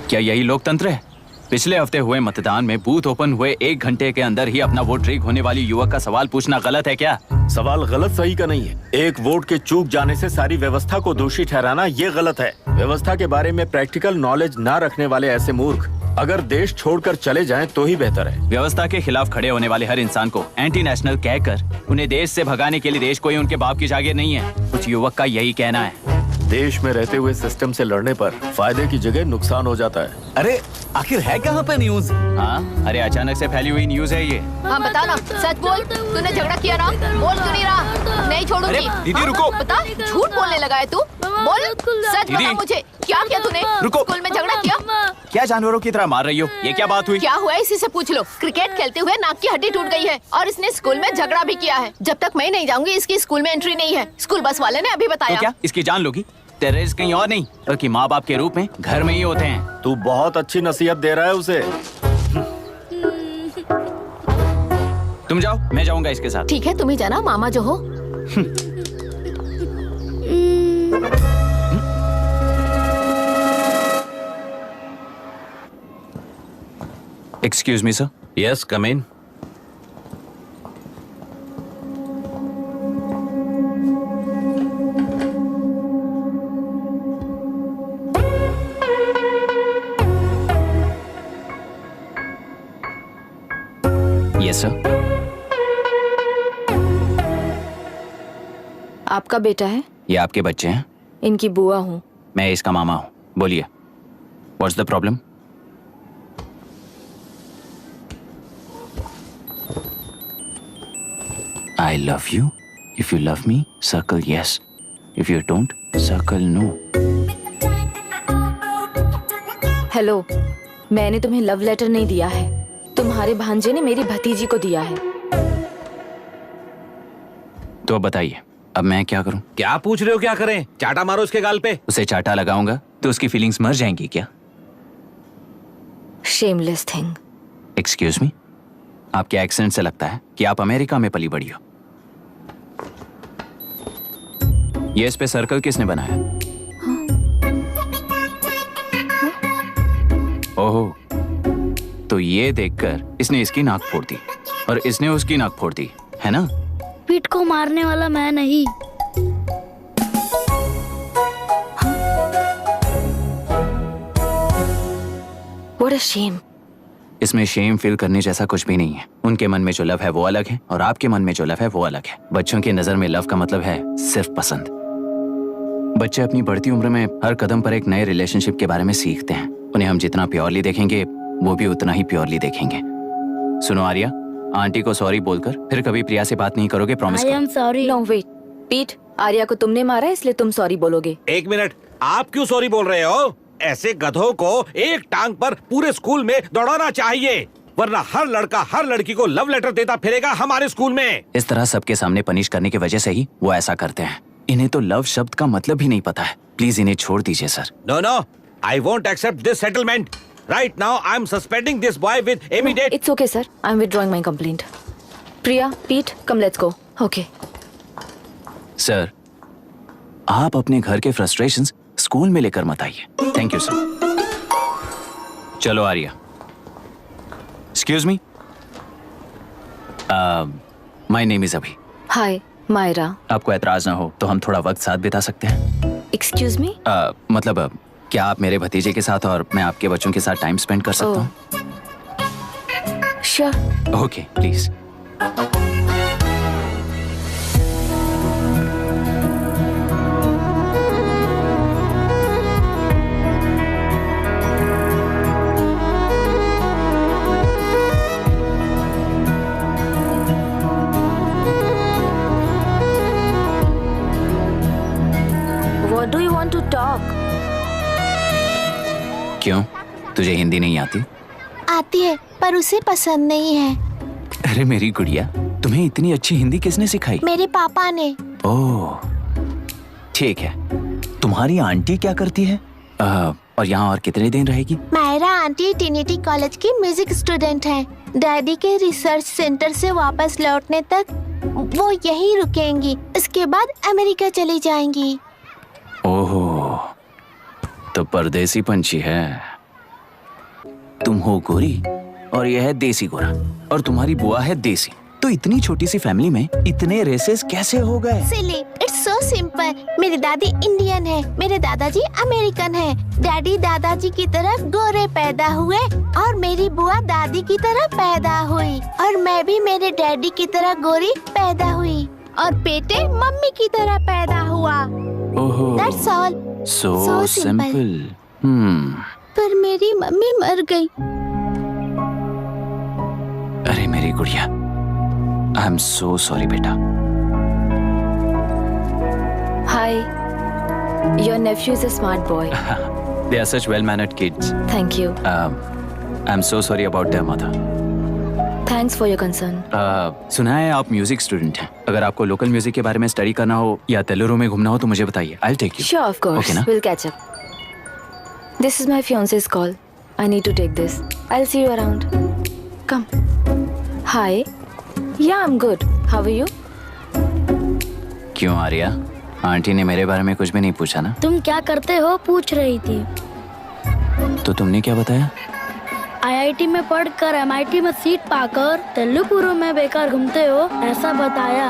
क्या यही लोकतंत्र है? पिछले हफ्ते हुए मतदान में बूथ ओपन हुए 1 घंटे के अंदर ही अपना वोट रीक होने वाली युवक का सवाल पूछना गलत है क्या? सवाल गलत सही का नहीं है। एक वोट के चूक जाने से सारी व्यवस्था को दोषी ठहराना ये गलत है। व्यवस्था के बारे में प्रैक्टिकल नॉलेज ना रखने वाले ऐसे मूर्ख अगर देश छोड़कर चले जाएं तो ही बेहतर है। व्यवस्था के खिलाफ खड़े होने वाले हर इंसान को एंटी नेशनल कहकर उन्हें देश से भगाने के लिए देश कोई उनके बाप की जागीर नहीं है। कुछ युवक का यही कहना है। देश में रहते हुए सिस्टम से लड़ने पर फायदे की जगह नुकसान हो जाता है। अरे आखिर है कहाँ पे न्यूज? हाँ, अरे अचानक से फैली हुई न्यूज है ये। हाँ बता ना, सच बोल, तूने झगड़ा किया ना? बोल क्यों नहीं रहा? नहीं छोड़ूंगी। दीदी रुको। बता, झूठ बोलने लगा है तू? बोल, सच बता मुझे, क्या किया तूने? रुको। स्कूल में झगड़ा किया? क्या जानवरों की तरह मार रही हो? ये क्या बात हुई? क्या हुआ इसी से पूछ लो। क्रिकेट खेलते हुए नाक की हड्डी टूट गई है और इसने स्कूल में झगड़ा भी किया है। जब तक मैं नहीं जाऊंगी इसकी स्कूल में एंट्री नहीं है। स्कूल बस वाले ने अभी बताया। तो क्या इसकी जान लोगी? टेररिस्ट कहीं और नहीं बल्कि माँ बाप के रूप में घर में ही होते हैं। तू बहुत अच्छी नसीहत दे रहा है उसे। तुम जाओ, मैं जाऊंगा इसके साथ। ठीक है, तुम ही जाना, मामा जो हो। Excuse me sir. Yes come in. Yes sir. आपका बेटा है? ये आपके बच्चे हैं? इनकी बुआ हूँ। मैं इसका मामा हूँ। बोलिए, what's the problem? I love you. If you love me, circle yes. If you don't, circle no. Hello, मैंने तुम्हें लव लेटर नहीं दिया है। तुम्हारे भांजे ने मेरी भतीजी को दिया है। तो अब बताइए, अब मैं क्या करूं? क्या पूछ रहे हो? क्या करें? चाटा मारो उसके गाल पे। उसे चाटा लगाऊंगा तो उसकी फीलिंग्स मर जाएंगी क्या? Shameless thing. एक्सक्यूज मी, आपके एक्सेंट से लगता है कि आप अमेरिका में पली बड़ी हो। ये इस पे सर्कल किसने बनाया? ओहो, तो ये देखकर इसने इसकी नाक फोड़ दी और इसने उसकी नाक फोड़ दी, है ना? पीठ को मारने वाला मैं नहीं। What a shame. इसमें शेम फील करने जैसा कुछ भी नहीं है। उनके मन में जो लव है वो अलग है और आपके मन में जो लव है वो अलग है। बच्चों की नजर में लव का मतलब है सिर्फ पसंद। बच्चे अपनी बढ़ती उम्र में हर कदम पर एक नए रिलेशनशिप के बारे में सीखते हैं। उन्हें हम जितना प्योरली देखेंगे वो भी उतना ही प्योरली देखेंगे। सुनो आर्या, आंटी को सॉरी बोलकर फिर कभी प्रिया से बात नहीं करोगे, promise I am sorry. No wait. पीट, आर्या को तुमने मारा इसलिए तुम सॉरी बोलोगे। एक मिनट, आप क्यों सॉरी बोल रहे हो? ऐसे गधों को एक टांग पर पूरे स्कूल में दौड़ाना चाहिए, वरना हर लड़का हर लड़की को लव लेटर देता फिरेगा हमारे स्कूल में। इस तरह सबके सामने पनिश करने की वजह से ही वो ऐसा करते हैं। इन्हें तो लव शब्द का मतलब भी नहीं पता है। प्लीज इन्हें छोड़ दीजिए sir. No no, I won't accept this settlement. Right now I am suspending this boy with immediate. It's okay sir. I'm withdrawing my complaint. Priya, Pete, come let's go. Okay. Sir, आप अपने घर के frustrations school में लेकर मत आइए। Thank you sir. चलो Arya. Excuse me, my name is Abhi. Hi, Myra. आपको एतराज ना हो तो हम थोड़ा वक्त साथ बिता सकते हैं? Excuse me? मतलब क्या आप मेरे भतीजे के साथ और मैं आपके बच्चों के साथ टाइम स्पेंड कर सकता हूँ? Sure. Okay, please. What do you want to talk? क्यों, तुझे हिंदी नहीं आती? आती है पर उसे पसंद नहीं है। अरे मेरी गुड़िया, तुम्हें इतनी अच्छी हिंदी किसने सिखाई? मेरे पापा ने। ओह, ठीक है। तुम्हारी आंटी क्या करती है? और यहाँ और कितने दिन रहेगी? मायरा आंटी ट्रिनिटी कॉलेज की म्यूजिक स्टूडेंट हैं। डैडी के रिसर्च सेंटर से वापस लौटने तक वो यहीं रुकेंगी। इसके बाद अमेरिका चली जाएंगी। ओहो, तो परदेसी पंछी है। तुम हो गोरी और यह है देसी गोरा और तुम्हारी बुआ है देसी। तो इतनी छोटी सी फैमिली में इतने रेसेस कैसे हो गए? सिली, इट्स सो सिंपल। मेरी दादी इंडियन है, मेरे दादाजी अमेरिकन है। डैडी दादाजी की तरह गोरे पैदा हुए और मेरी बुआ दादी की तरह पैदा हुई और मैं भी मेरे डैडी की तरह गोरी पैदा हुई और बेटे मम्मी की तरह पैदा हुआ। ओहो, दैट्स ऑल। So simple. पर मेरी मम्मी मर गई। अरे मेरी गुड़िया, आई एम सो सॉरी बेटा। Hi, your nephew is a smart boy. They are such well-mannered kids. Thank you. I'm so sorry about their mother. Thanks for your concern. सुना है आप म्यूजिक स्टूडेंट हैं। अगर आपको लोकल म्यूजिक के बारे में स्टडी करना हो या तेलुरु में घूमना हो तो मुझे बताइए। I'll take you. Sure, of course. Okay, ना? We'll catch up. This is my fiance's call. I need to take this. I'll see you around. Come. Hi. Yeah, I'm good. How are you? क्यों Arya? Aunty ने मेरे बारे में कुछ भी नहीं पूछा ना? तुम क्या करते हो पूछ रही थी। तो तुमने क्या बताया? आईआईटी में पढ़कर एमआईटी में सीट पाकर तेलुगुरु में बेकार घूमते हो ऐसा बताया।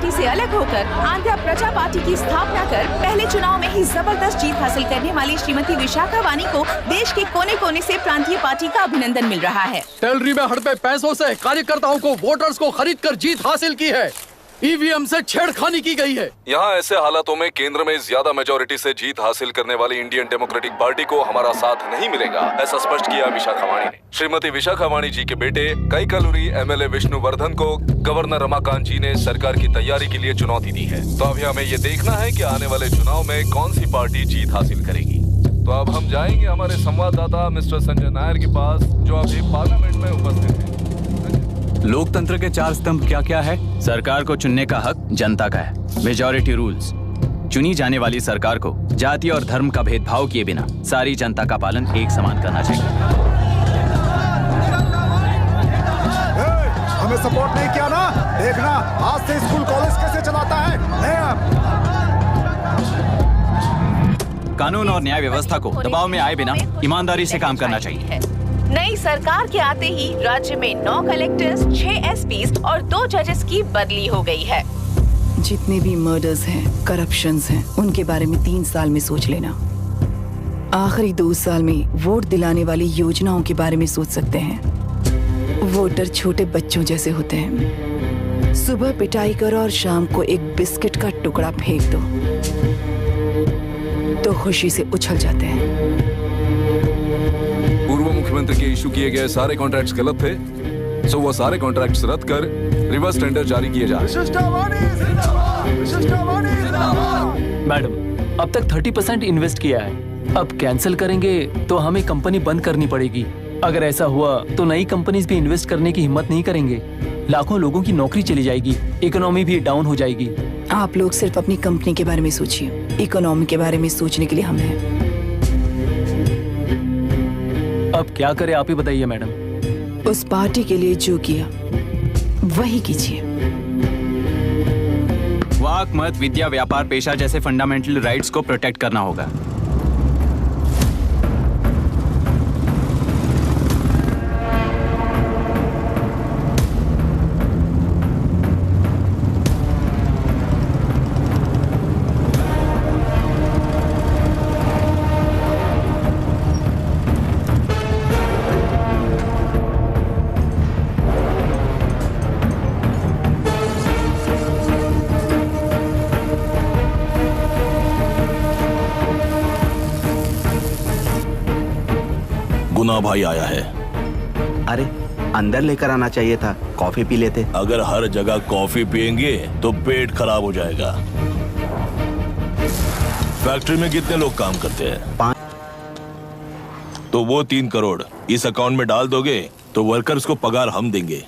से अलग होकर आंध्र प्रजा पार्टी की स्थापना कर पहले चुनाव में ही जबरदस्त जीत हासिल करने वाली श्रीमती विशाखा वानी को देश के कोने कोने से प्रांतीय पार्टी का अभिनंदन मिल रहा है। टेलरी में हड़पे पैसों से कार्यकर्ताओं को वोटर्स को खरीद कर जीत हासिल की है। ईवीएम से छेड़खानी की गई है। यहाँ ऐसे हालातों में केंद्र में ज्यादा मेजोरिटी से जीत हासिल करने वाली इंडियन डेमोक्रेटिक पार्टी को हमारा साथ नहीं मिलेगा, ऐसा स्पष्ट किया विशाखा वाणी ने। श्रीमती विशाखा वाणी जी के बेटे कैकलुरी एमएलए विष्णुवर्धन को गवर्नर रमाकांत जी ने सरकार की तैयारी के लिए चुनौती दी है। तो अभी हमें ये देखना है कि आने वाले चुनाव में कौन सी पार्टी जीत हासिल करेगी। तो अब हम जाएंगे हमारे संवाददाता मिस्टर संजय नायर के पास, जो अभी पार्लियामेंट में उपस्थित है। लोकतंत्र के 4 स्तंभ क्या क्या है? सरकार को चुनने का हक जनता का है। Majority rules. चुनी जाने वाली सरकार को जाति और धर्म का भेदभाव किए बिना सारी जनता का पालन एक समान करना चाहिए। हमें सपोर्ट नहीं किया ना, देखना आज से स्कूल कॉलेज कैसे चलाता है। कानून और न्याय व्यवस्था को दबाव में आए बिना ईमानदारी से काम करना चाहिए। नई सरकार के आते ही राज्य में 9 कलेक्टर्स, 6 एसपीज और 2 जजेस की बदली हो गई है। जितने भी मर्डर्स हैं, करप्शंस हैं, उनके बारे में 3 साल में सोच लेना। आखिरी 2 साल में वोट दिलाने वाली योजनाओं के बारे में सोच सकते हैं। वोटर छोटे बच्चों जैसे होते हैं। सुबह पिटाई करो और शाम को एक बिस्किट का टुकड़ा फेंक दो तो खुशी से उछल जाते हैं। पूर्व मुख्यमंत्री के इशू किए गए सारे कॉन्ट्रैक्ट्स गलत थे, सो वो सारे कॉन्ट्रैक्ट्स रद्द कर रिवर्स टेंडर जारी किए जा रहे हैं। मैडम, अब तक 30% इन्वेस्ट किया है, अब कैंसिल करेंगे तो हमें कंपनी बंद करनी पड़ेगी। अगर ऐसा हुआ तो नई कंपनीज भी इन्वेस्ट करने की हिम्मत नहीं करेंगे। लाखों लोगों की नौकरी चली जाएगी, इकोनॉमी भी डाउन हो जाएगी। आप लोग सिर्फ अपनी कंपनी के बारे में सोचिए, इकोनॉमी के बारे में सोचने के लिए हम हैं। अब क्या करें आप ही बताइए मैडम। उस पार्टी के लिए जो किया वही कीजिए। वाक, मत, विद्या, व्यापार, पेशा जैसे फंडामेंटल राइट्स को प्रोटेक्ट करना होगा। गुना भाई आया है। अरे अंदर लेकर आना चाहिए था, कॉफी पी लेते। अगर हर जगह कॉफी पियेंगे तो पेट खराब हो जाएगा। फैक्ट्री में कितने लोग काम करते हैं? तो वो 3 करोड़ इस अकाउंट में डाल दोगे तो वर्कर्स को पगार हम देंगे।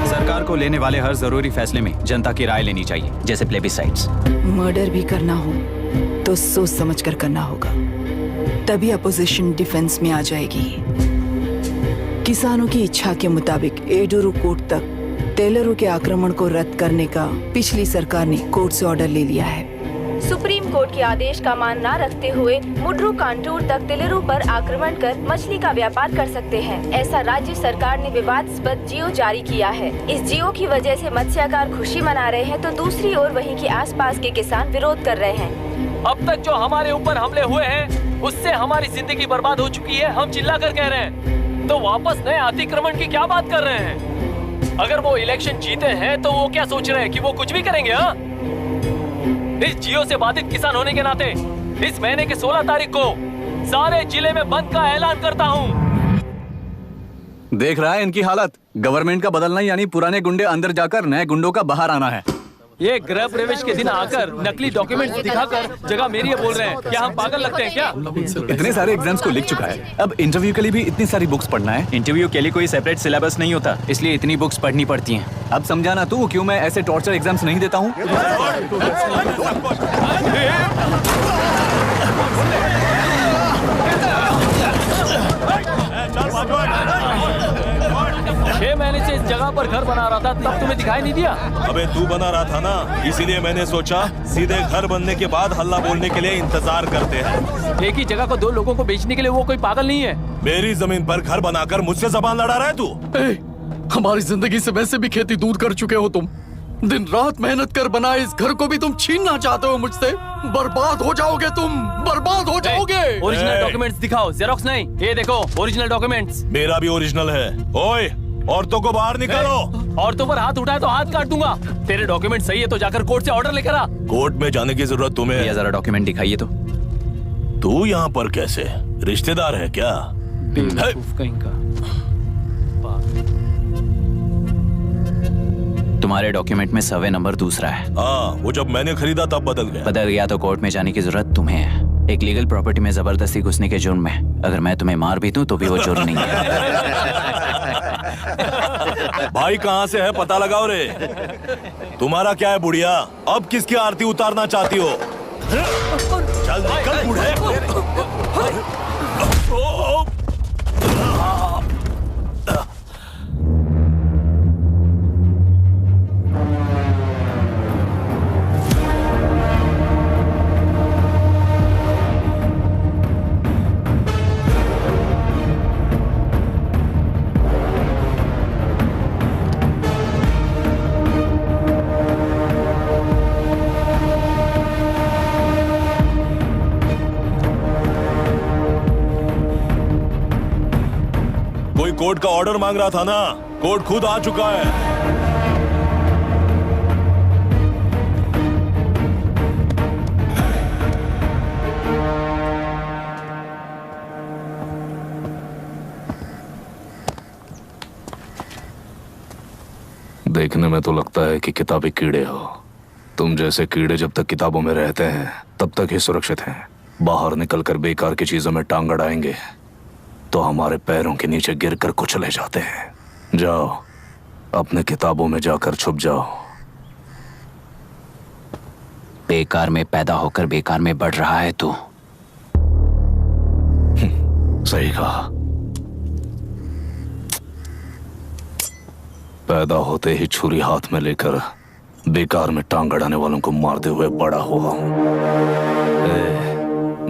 सरकार को लेने वाले हर जरूरी फैसले में जनता की राय लेनी चाहिए, जैसे प्लेबिसाइट्स। मर्डर भी करना हो तो सोच समझ कर करना होगा, तभी अपोजिशन डिफेंस में आ जाएगी। किसानों की इच्छा के मुताबिक एडुरु कोर्ट तक टेलरों के आक्रमण को रद्द करने का पिछली सरकार ने कोर्ट से ऑर्डर ले लिया है। सुप्रीम कोर्ट के आदेश का मान न रखते हुए मुड्रू कांटूर तक टेलरों पर आक्रमण कर मछली का व्यापार कर सकते हैं, ऐसा राज्य सरकार ने विवादास्पद जियो जारी किया है। इस जियो की वजह से मत्स्यकार खुशी मना रहे हैं तो दूसरी ओर वहीं के आसपास के किसान विरोध कर रहे हैं। अब तक जो हमारे ऊपर हमले हुए हैं उससे हमारी जिंदगी बर्बाद हो चुकी है, हम चिल्ला कर कह रहे हैं, तो वापस नए अतिक्रमण की क्या बात कर रहे हैं? अगर वो इलेक्शन जीते हैं तो वो क्या सोच रहे हैं कि वो कुछ भी करेंगे? हाँ, इस जियो से बाधित किसान होने के नाते इस महीने के 16 तारीख को सारे जिले में बंद का ऐलान करता हूँ। देख रहा है इनकी हालत, गवर्नमेंट का बदलना यानी पुराने गुंडे अंदर जाकर नए गुंडों का बाहर आना है। ये गृह प्रवेश के दिन आकर नकली डॉक्यूमेंट्स दिखाकर जगह मेरी है बोल रहे हैं, क्या हम पागल लगते हैं क्या? इतने सारे एग्जाम्स को लिख चुका है, अब इंटरव्यू के लिए भी इतनी सारी बुक्स पढ़ना है। इंटरव्यू के लिए कोई सेपरेट सिलेबस नहीं होता, इसलिए इतनी बुक्स पढ़नी पड़ती हैं। अब समझाना तू क्यों मैं ऐसे टॉर्चर एग्जाम्स नहीं देता हूँ। 6 महीने से इस जगह पर घर बना रहा था, तब तुम्हें दिखाई नहीं दिया? अबे तू बना रहा था ना, इसीलिए मैंने सोचा सीधे घर बनने के बाद हल्ला बोलने के लिए इंतजार करते हैं। एक ही जगह को 2 लोगों को बेचने के लिए वो कोई पागल नहीं है। मेरी जमीन पर घर बनाकर मुझसे जबान लड़ा रहा है तू। हमारी जिंदगी से वैसे भी खेती दूर कर चुके हो तुम, दिन रात मेहनत कर बनाए इस घर को भी तुम छीनना चाहते हो मुझसे। बर्बाद हो जाओगे तुम, बर्बाद हो जाओगे। ओरिजिनल डॉक्यूमेंट्स दिखाओ, जेरोक्स नहीं। ये देखो ओरिजिनल डॉक्यूमेंट्स। मेरा भी ओरिजिनल है। ओए, औरतों को बाहर निकालो। औरतों पर हाथ उठाए तो हाथ काट दूंगा। तेरे डॉक्यूमेंट सही है तो जाकर कोर्ट से ऑर्डर लेकर आ। कोर्ट में जाने की जरूरत तुम्हें है? जरा डॉक्यूमेंट दिखाइए तो। तू यहाँ पर कैसे? रिश्तेदार है क्या? कहीं का। तुम्हारे डॉक्यूमेंट में सर्वे नंबर दूसरा है। हाँ, वो जब मैंने खरीदा तब बदल गया। बदल गया तो कोर्ट में जाने की जरूरत तुम्हें है। एक लीगल प्रॉपर्टी में जबरदस्ती घुसने के जुर्म में अगर मैं तुम्हें मार भी दूं तो भी वो जुर्म नहीं है। भाई कहाँ से है पता लगाओ रे। तुम्हारा क्या है बुढ़िया, अब किसकी आरती उतारना चाहती हो? चल निकल बूढ़े। कोर्ट का ऑर्डर मांग रहा था ना, कोर्ट खुद आ चुका है। देखने में तो लगता है कि किताबी कीड़े हो। तुम जैसे कीड़े जब तक किताबों में रहते हैं तब तक ही सुरक्षित हैं। बाहर निकलकर बेकार की चीजों में टांग अड़ाएंगे तो हमारे पैरों के नीचे गिरकर कुचले जाते हैं। जाओ, अपने किताबों में जाकर छुप जाओ। बेकार में पैदा होकर बेकार में बढ़ रहा है तू। सही कहा। पैदा होते ही छुरी हाथ में लेकर बेकार में टांग अड़ाने वालों को मारते हुए बड़ा हुआ हूं।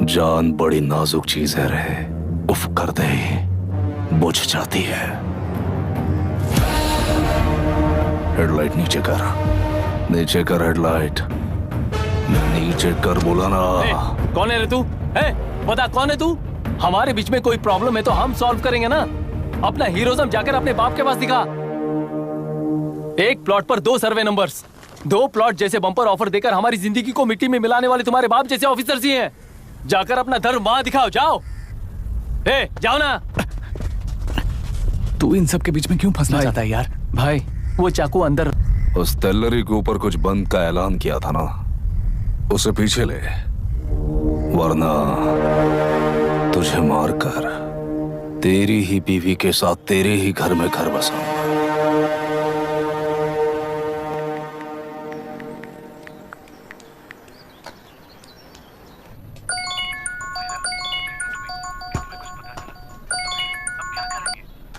जान बड़ी नाजुक चीज है रे, उफ करते ही बुझ जाती है। हेडलाइट नीचे कर, नीचे कर हेडलाइट, नीचे कर बोला ना। कौन है रे तू? बता कौन है तू? हमारे बीच में कोई प्रॉब्लम है तो हम सॉल्व करेंगे ना। अपना हीरोइज्म जाकर अपने बाप के पास दिखा। एक प्लॉट पर 2 सर्वे नंबर्स, 2 प्लॉट जैसे बम्पर ऑफर देकर हमारी जिंदगी को मिट्टी में मिलाने वाले तुम्हारे बाप जैसे ऑफिसर्स ही हैं। जाकर अपना धर्म वहां दिखाओ, जाओ। जाओ ना। तू इन सब के बीच में क्यों फंसना चाहता है यार? भाई वो चाकू अंदर। उस टेलरी के ऊपर कुछ बंद का ऐलान किया था ना, उसे पीछे ले, वरना तुझे मारकर तेरी ही बीवी के साथ तेरे ही घर में घर बसाऊंगा।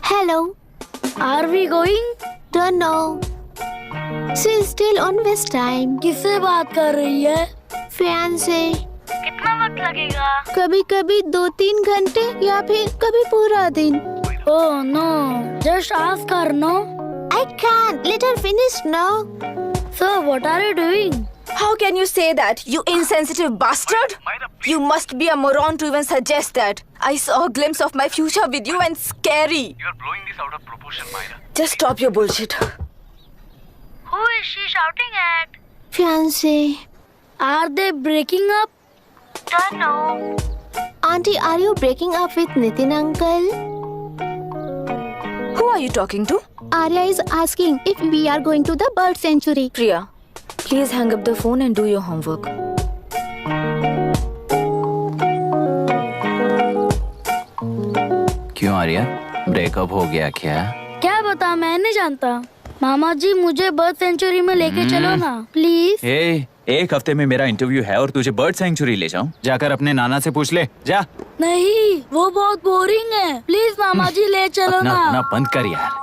Hello. Are we going? Don't know. She's still on West time. किससे बात कर रही है? फैन से। कितना वक्त लगेगा? कभी कभी 2-3 घंटे या फिर कभी पूरा दिन। Oh no, just ask her, no? I can't. Let her finish now. So what are you doing? How can you say that, you insensitive bastard? You must be a moron to even suggest that. I saw a glimpse of my future with you and scary. You're blowing this out of proportion, Myra. Just stop your bullshit. Who is she shouting at? Fiancé. Are they breaking up? Don't know. Auntie, are you breaking up with Nitin uncle? Who are you talking to? Arya is asking if we are going to the bird sanctuary. Priya, please hang up the phone and do your homework. क्यों Arya, breakup हो गया क्या? क्या बता, मैं नहीं जानता। मामा जी मुझे बर्ड सेंचुरी में लेके चलो ना प्लीज। एक हफ्ते में मेरा इंटरव्यू है और तुझे बर्ड सेंचुरी ले जाऊं? जाकर अपने नाना से पूछ ले, जा। नहीं, वो बहुत बोरिंग है, प्लीज मामा जी ले चलो ना। अपना बंद कर यार।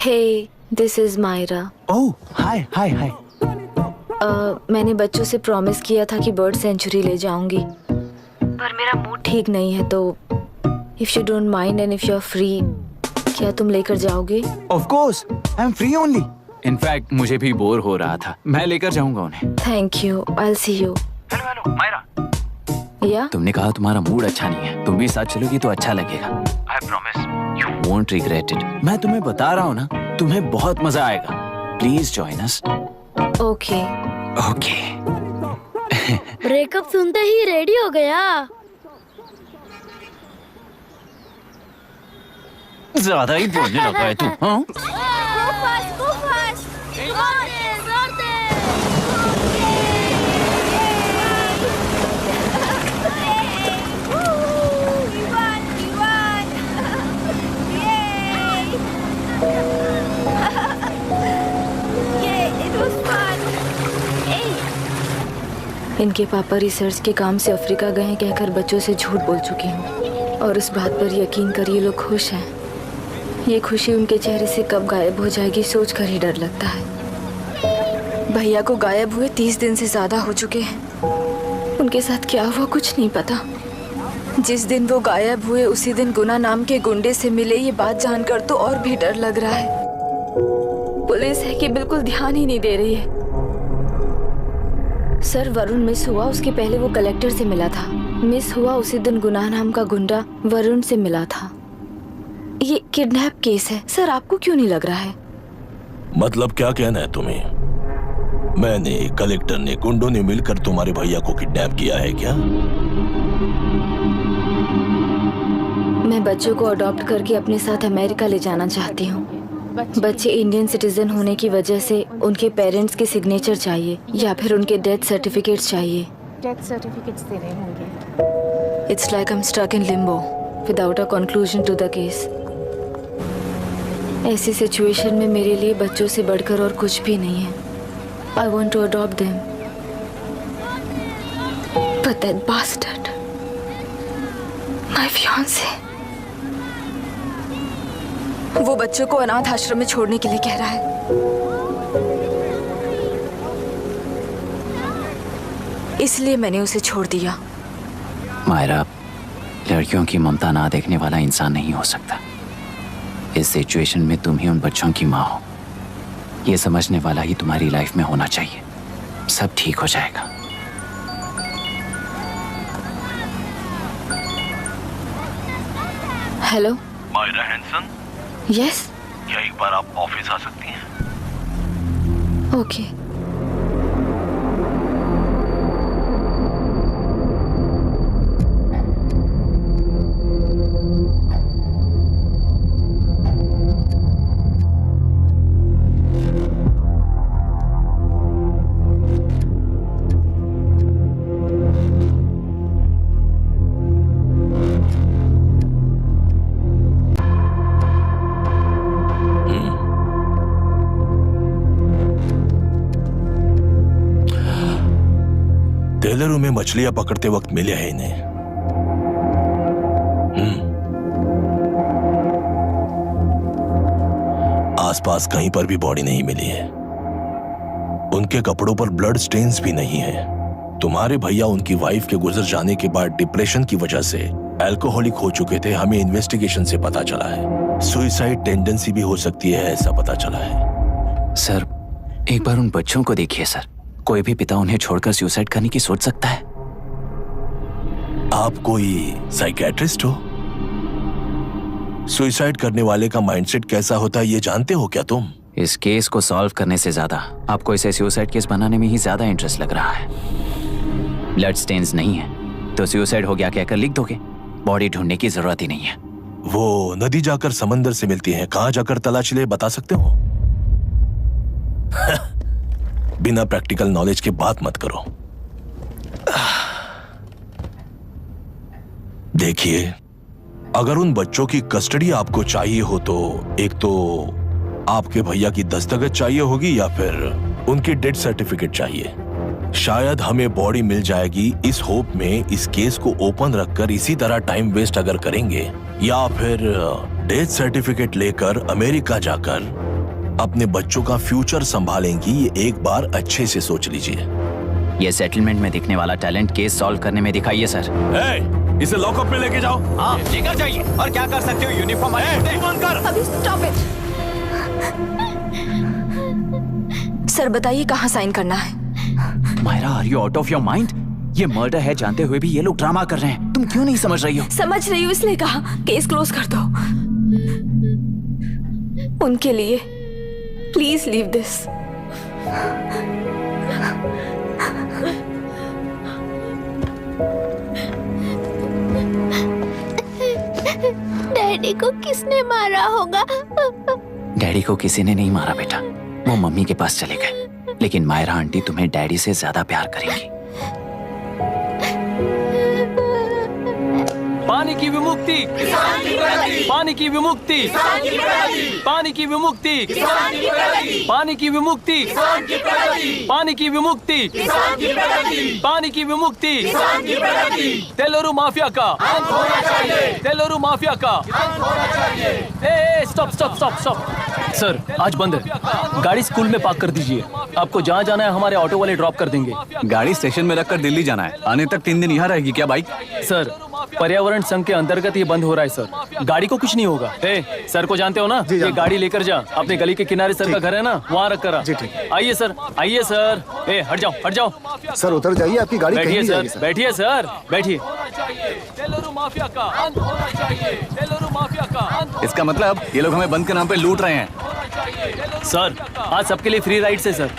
Hey, this is Myra. Oh, hi, hi, hi. मैंने बच्चों से प्रॉमिस किया था कि बर्ड सेंचुरी ले जाऊंगी, पर मेरा मूड ठीक नहीं है, तो if you don't mind and if you are free, क्या तुम लेकर जाओगे? Of course, I'm free only. In fact, मुझे भी बोर हो रहा था, मैं लेकर जाऊंगा उन्हें। Thank you, I'll see you. Hello, Myra. Yeah? तुमने कहा तुम्हारा मूड अच्छा नहीं है, तुम भी साथ चलोगी तो अच्छा लगेगा। I promise. You won't regret it. मैं तुम्हें बता रहा हूँ ना, तुम्हें बहुत मजा आएगा। Please join us. Okay. Okay. Breakup सुनते ही रेडी हो गया। ज्यादा ही बोलने लगा है तू, हाँ? इनके पापा रिसर्च के काम से अफ्रीका गए कहकर बच्चों से झूठ बोल चुकी हूँ, और इस बात पर यकीन कर ये लोग खुश हैं। ये खुशी उनके चेहरे से कब गायब हो जाएगी सोचकर ही डर लगता है। भैया को गायब हुए 30 दिन से ज्यादा हो चुके हैं। उनके साथ क्या हुआ कुछ नहीं पता। जिस दिन वो गायब हुए उसी दिन गुना नाम के गुंडे से मिले, ये बात जानकर तो और भी डर लग रहा है। पुलिस है कि बिल्कुल ध्यान ही नहीं दे रही है। सर, वरुण मिस हुआ उसके पहले वो कलेक्टर से मिला था। मिस हुआ उसी दिन गुनाह नाम का गुंडा वरुण से मिला था। ये किडनैप केस है सर, आपको क्यों नहीं लग रहा है? मतलब क्या कहना है तुम्हें? मैंने, कलेक्टर ने, गुंडों ने मिलकर तुम्हारे भैया को किडनैप किया है क्या? मैं बच्चों को अडॉप्ट करके अपने साथ अमेरिका ले जाना चाहती हूँ। बच्चे इंडियन सिटीजन होने की वजह से उनके पेरेंट्स के सिग्नेचर चाहिए या फिर उनके डेथ सर्टिफिकेट्स चाहिए। डेथ सर्टिफिकेट्स देने होंगे। It's like I am stuck in limbo without a conclusion to the case. ऐसी सिचुएशन में मेरे लिए बच्चों से बढ़कर और कुछ भी नहीं है। I want to adopt them, but that bastard, my fiancé, वो बच्चों को अनाथ आश्रम में छोड़ने के लिए कह रहा है। इसलिए मैंने उसे छोड़ दिया। मायरा, लड़कियों की ममता ना देखने वाला इंसान नहीं हो सकता। इस सिचुएशन में तुम ही उन बच्चों की माँ हो, ये समझने वाला ही तुम्हारी लाइफ में होना चाहिए। सब ठीक हो जाएगा। Hello Myra Hansen. यस। क्या एक बार आप ऑफिस आ सकती हैं? ओके। टेलरों में मछलियां पकड़ते वक्त मिले हैं इन्हें। आसपास कहीं पर भी बॉडी नहीं मिली है। उनके कपड़ों पर ब्लड स्टेन्स भी नहीं है। तुम्हारे भैया उनकी वाइफ के गुजर जाने के बाद डिप्रेशन की वजह से अल्कोहलिक हो चुके थे। हमें इन्वेस्टिगेशन से पता चला है सुसाइड टेंडेंसी भी हो सकती है, ऐसा पता चला है। सर, एक बार उन बच्चों को देखिए सर। कोई भी पिता उन्हें छोड़कर सुसाइड करने की सोच सकता है? आप कोई साइकियाट्रिस्ट हो? सुसाइड करने वाले का माइंडसेट कैसा होता है ये जानते हो क्या तुम? इस केस को सॉल्व करने से ज्यादा आपको इसे सुसाइड केस बनाने में ही ज्यादा इंटरेस्ट लग रहा है। ब्लड स्टेन्स नहीं है तो सुसाइड हो गया कहकर लिख दोगे। बॉडी ढूंढने की जरूरत ही नहीं है। वो नदी जाकर समंदर से मिलती है, कहां जाकर तलाश ले बता सकते हो? बिना प्रैक्टिकल नॉलेज के बात मत करो। देखिए, अगर उन बच्चों की कस्टडी आपको चाहिए हो तो एक तो आपके भैया की दस्तखत चाहिए होगी या फिर उनकी डेथ सर्टिफिकेट चाहिए। शायद हमें बॉडी मिल जाएगी इस होप में इस केस को ओपन रखकर इसी तरह टाइम वेस्ट अगर करेंगे, या फिर डेथ सर्टिफिकेट लेकर अमेरिका जाकर अपने बच्चों का फ्यूचर संभालेंगी। ये एक बार अच्छे से सोच लीजिए। ये सेटलमेंट में दिखने वाला टैलेंट केस सॉल्व करने में दिखाइए सर। इसे लॉकअप में लेके जाओ। हाँ, लेकर जाइए। और क्या कर सकते हो? यूनिफॉर्म अभी स्टॉप इट। सर बताइए कहाँ साइन करना है? Myra, are you out of your mind? ये मर्डर है जानते हुए भी ये लोग ड्रामा कर रहे हैं। तुम क्यों नहीं समझ रही हो? समझ रही हूँ, इसलिए कहा केस क्लोज कर दो। उनके लिए प्लीज लीव दिस। डैडी को किसने मारा होगा? डैडी को किसी ने नहीं मारा बेटा, वो मम्मी के पास चले गए। लेकिन मायरा आंटी तुम्हें डैडी से ज्यादा प्यार करेंगी। पानी की विमुक्ति, पानी की विमुक्ति, पानी की विमुक्ति, पानी की विमुक्ति, पानी की विमुक्ति, पानी की विमुक्ति, तेलुरु माफिया का, तेलुरु माफिया का। Stop stop stop stop. Sir आज बंद है, गाड़ी स्कूल में पार्क कर दीजिए। आपको जहाँ जाना है हमारे ऑटो वाले ड्रॉप कर देंगे। गाड़ी स्टेशन में रखकर दिल्ली जाना है। आने तक 3 दिन यहाँ रहेगी क्या बाइक? सर पर्यावरण संघ के अंतर्गत ये बंद हो रहा है सर। गाड़ी को कुछ नहीं होगा। सर को जानते हो ना? ये गाड़ी लेकर जा, अपने गली के किनारे सर का घर है ना, वहाँ रख कर आ। आइए सर, आइए सर। हट जाओ, हट जाओ। सर उतर जाइए, आपकी गाड़ी बैठिए कहीं सर, बैठिए सर, बैठिए। इसका मतलब ये लोग हमें बंद के नाम पे लूट रहे हैं। सर आज सबके लिए फ्री राइड से सर।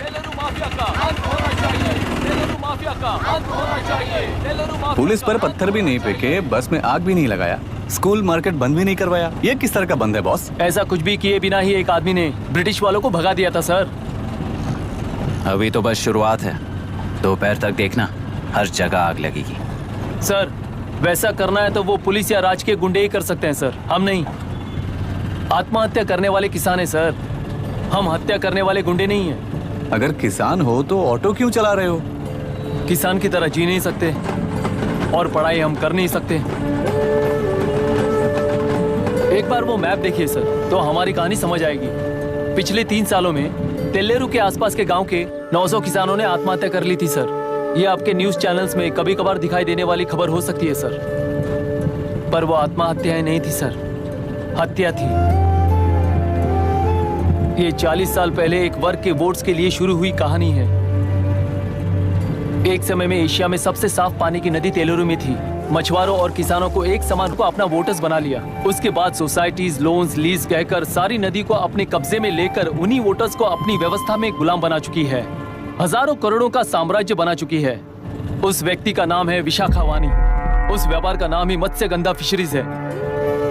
पुलिस पर पत्थर भी नहीं फेंके, बस में आग भी नहीं लगाया, स्कूल मार्केट बंद भी नहीं करवाया। ये किस तरह का बंद है बॉस? ऐसा कुछ भी किए बिना ही एक आदमी ने ब्रिटिश वालों को भगा दिया था सर। अभी तो बस शुरुआत है, दोपहर तक देखना हर जगह आग लगेगी। सर वैसा करना है तो वो पुलिस या राज के गुंडे ही कर सकते हैं सर, हम नहीं। आत्महत्या करने वाले किसान है सर, हम हत्या करने वाले गुंडे नहीं हैं। अगर किसान हो तो ऑटो क्यों चला रहे हो? किसान की तरह जी नहीं सकते और पढ़ाई हम कर नहीं सकते। एक बार वो मैप देखिए सर तो हमारी कहानी समझ आएगी। पिछले 3 सालों में तेलेरू के आसपास के गांव के 900 किसानों ने आत्महत्या कर ली थी सर। ये आपके न्यूज चैनल्स में कभी कभार दिखाई देने वाली खबर हो सकती है सर, पर वो आत्महत्याएं नहीं थी सर, हत्या थी। ये 40 साल पहले एक वर्ग के वोट्स के लिए शुरू हुई कहानी है। एक समय में एशिया में सबसे साफ पानी की नदी तेलुरु में थी। मछुआरों और किसानों को एक समान को अपना वोटर्स बना लिया। उसके बाद सोसाइटीज, लोन्स, लीज कहकर सारी नदी को अपने कब्जे में लेकर उन्हीं वोटर्स को अपनी व्यवस्था में गुलाम बना चुकी है। हजारों करोड़ों का साम्राज्य बना चुकी है। उस व्यक्ति का नाम है विशाखावानी। उस व्यापार का नाम ही मत्स्यगंधा फिशरीज है।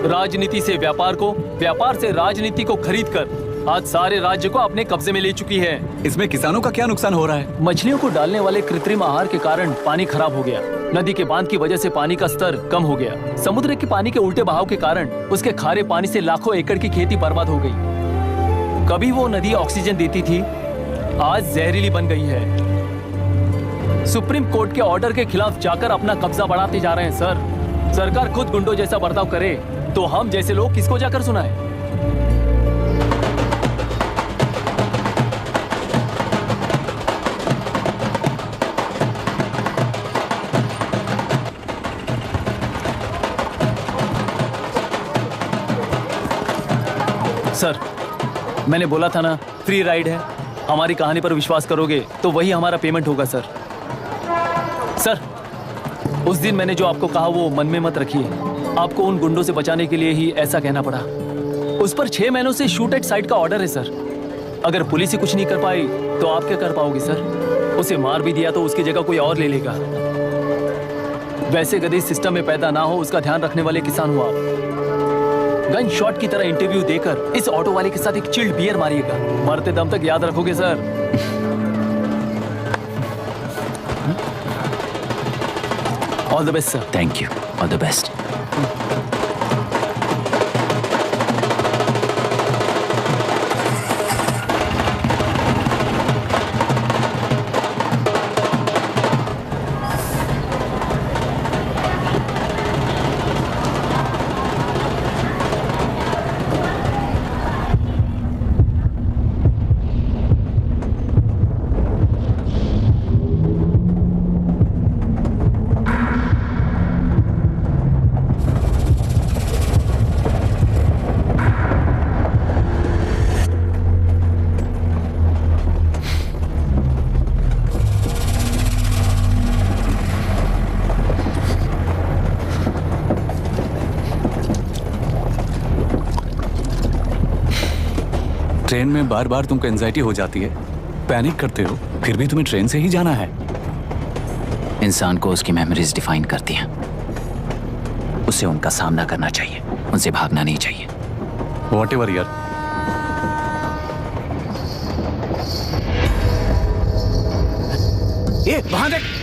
राजनीति से व्यापार को, व्यापार से राजनीति को खरीदकर आज सारे राज्य को अपने कब्जे में ले चुकी है। इसमें किसानों का क्या नुकसान हो रहा है? मछलियों को डालने वाले कृत्रिम आहार के कारण पानी खराब हो गया। नदी के बांध की वजह से पानी का स्तर कम हो गया। समुद्र के पानी के उल्टे बहाव के कारण उसके खारे पानी से लाखों एकड़ की खेती बर्बाद हो गई। कभी वो नदी ऑक्सीजन देती थी, आज जहरीली बन गई है। सुप्रीम कोर्ट के ऑर्डर के खिलाफ जाकर अपना कब्जा बढ़ाते जा रहे हैं सर। सरकार खुद गुंडों जैसा बर्ताव करे तो हम जैसे लोग किसको जाकर सुनाए? सर, मैंने बोला था ना, फ्री राइड है। हमारी कहानी पर विश्वास करोगे तो वही हमारा पेमेंट होगा सर। सर, उस दिन मैंने जो आपको कहा वो मन में मत रखिए। आपको उन गुंडों से बचाने के लिए ही ऐसा कहना पड़ा। उस पर 6 महीनों से शूट एट साइट का ऑर्डर है सर। अगर पुलिस ही कुछ नहीं कर पाई तो आप क्या कर पाओगे सर? उसे मार भी दिया तो उसकी जगह कोई और ले लेगा। वैसे गधे सिस्टम में पैदा ना हो उसका ध्यान रखने वाले किसान हो आप। गन शॉट की तरह इंटरव्यू देकर इस ऑटो वाले के साथ एक चिल्ड बियर मारिएगा। मरते दम तक याद रखोगे sir. All the best sir. Thank you. All the best. Train में बार बार तुमको एंजाइटी हो जाती है, पैनिक करते हो, फिर भी तुम्हें ट्रेन से ही जाना है। इंसान को उसकी मेमोरीज डिफाइन करती हैं। उसे उनका सामना करना चाहिए, उनसे भागना नहीं चाहिए। व्हाटएवर यार। ये वहां देख।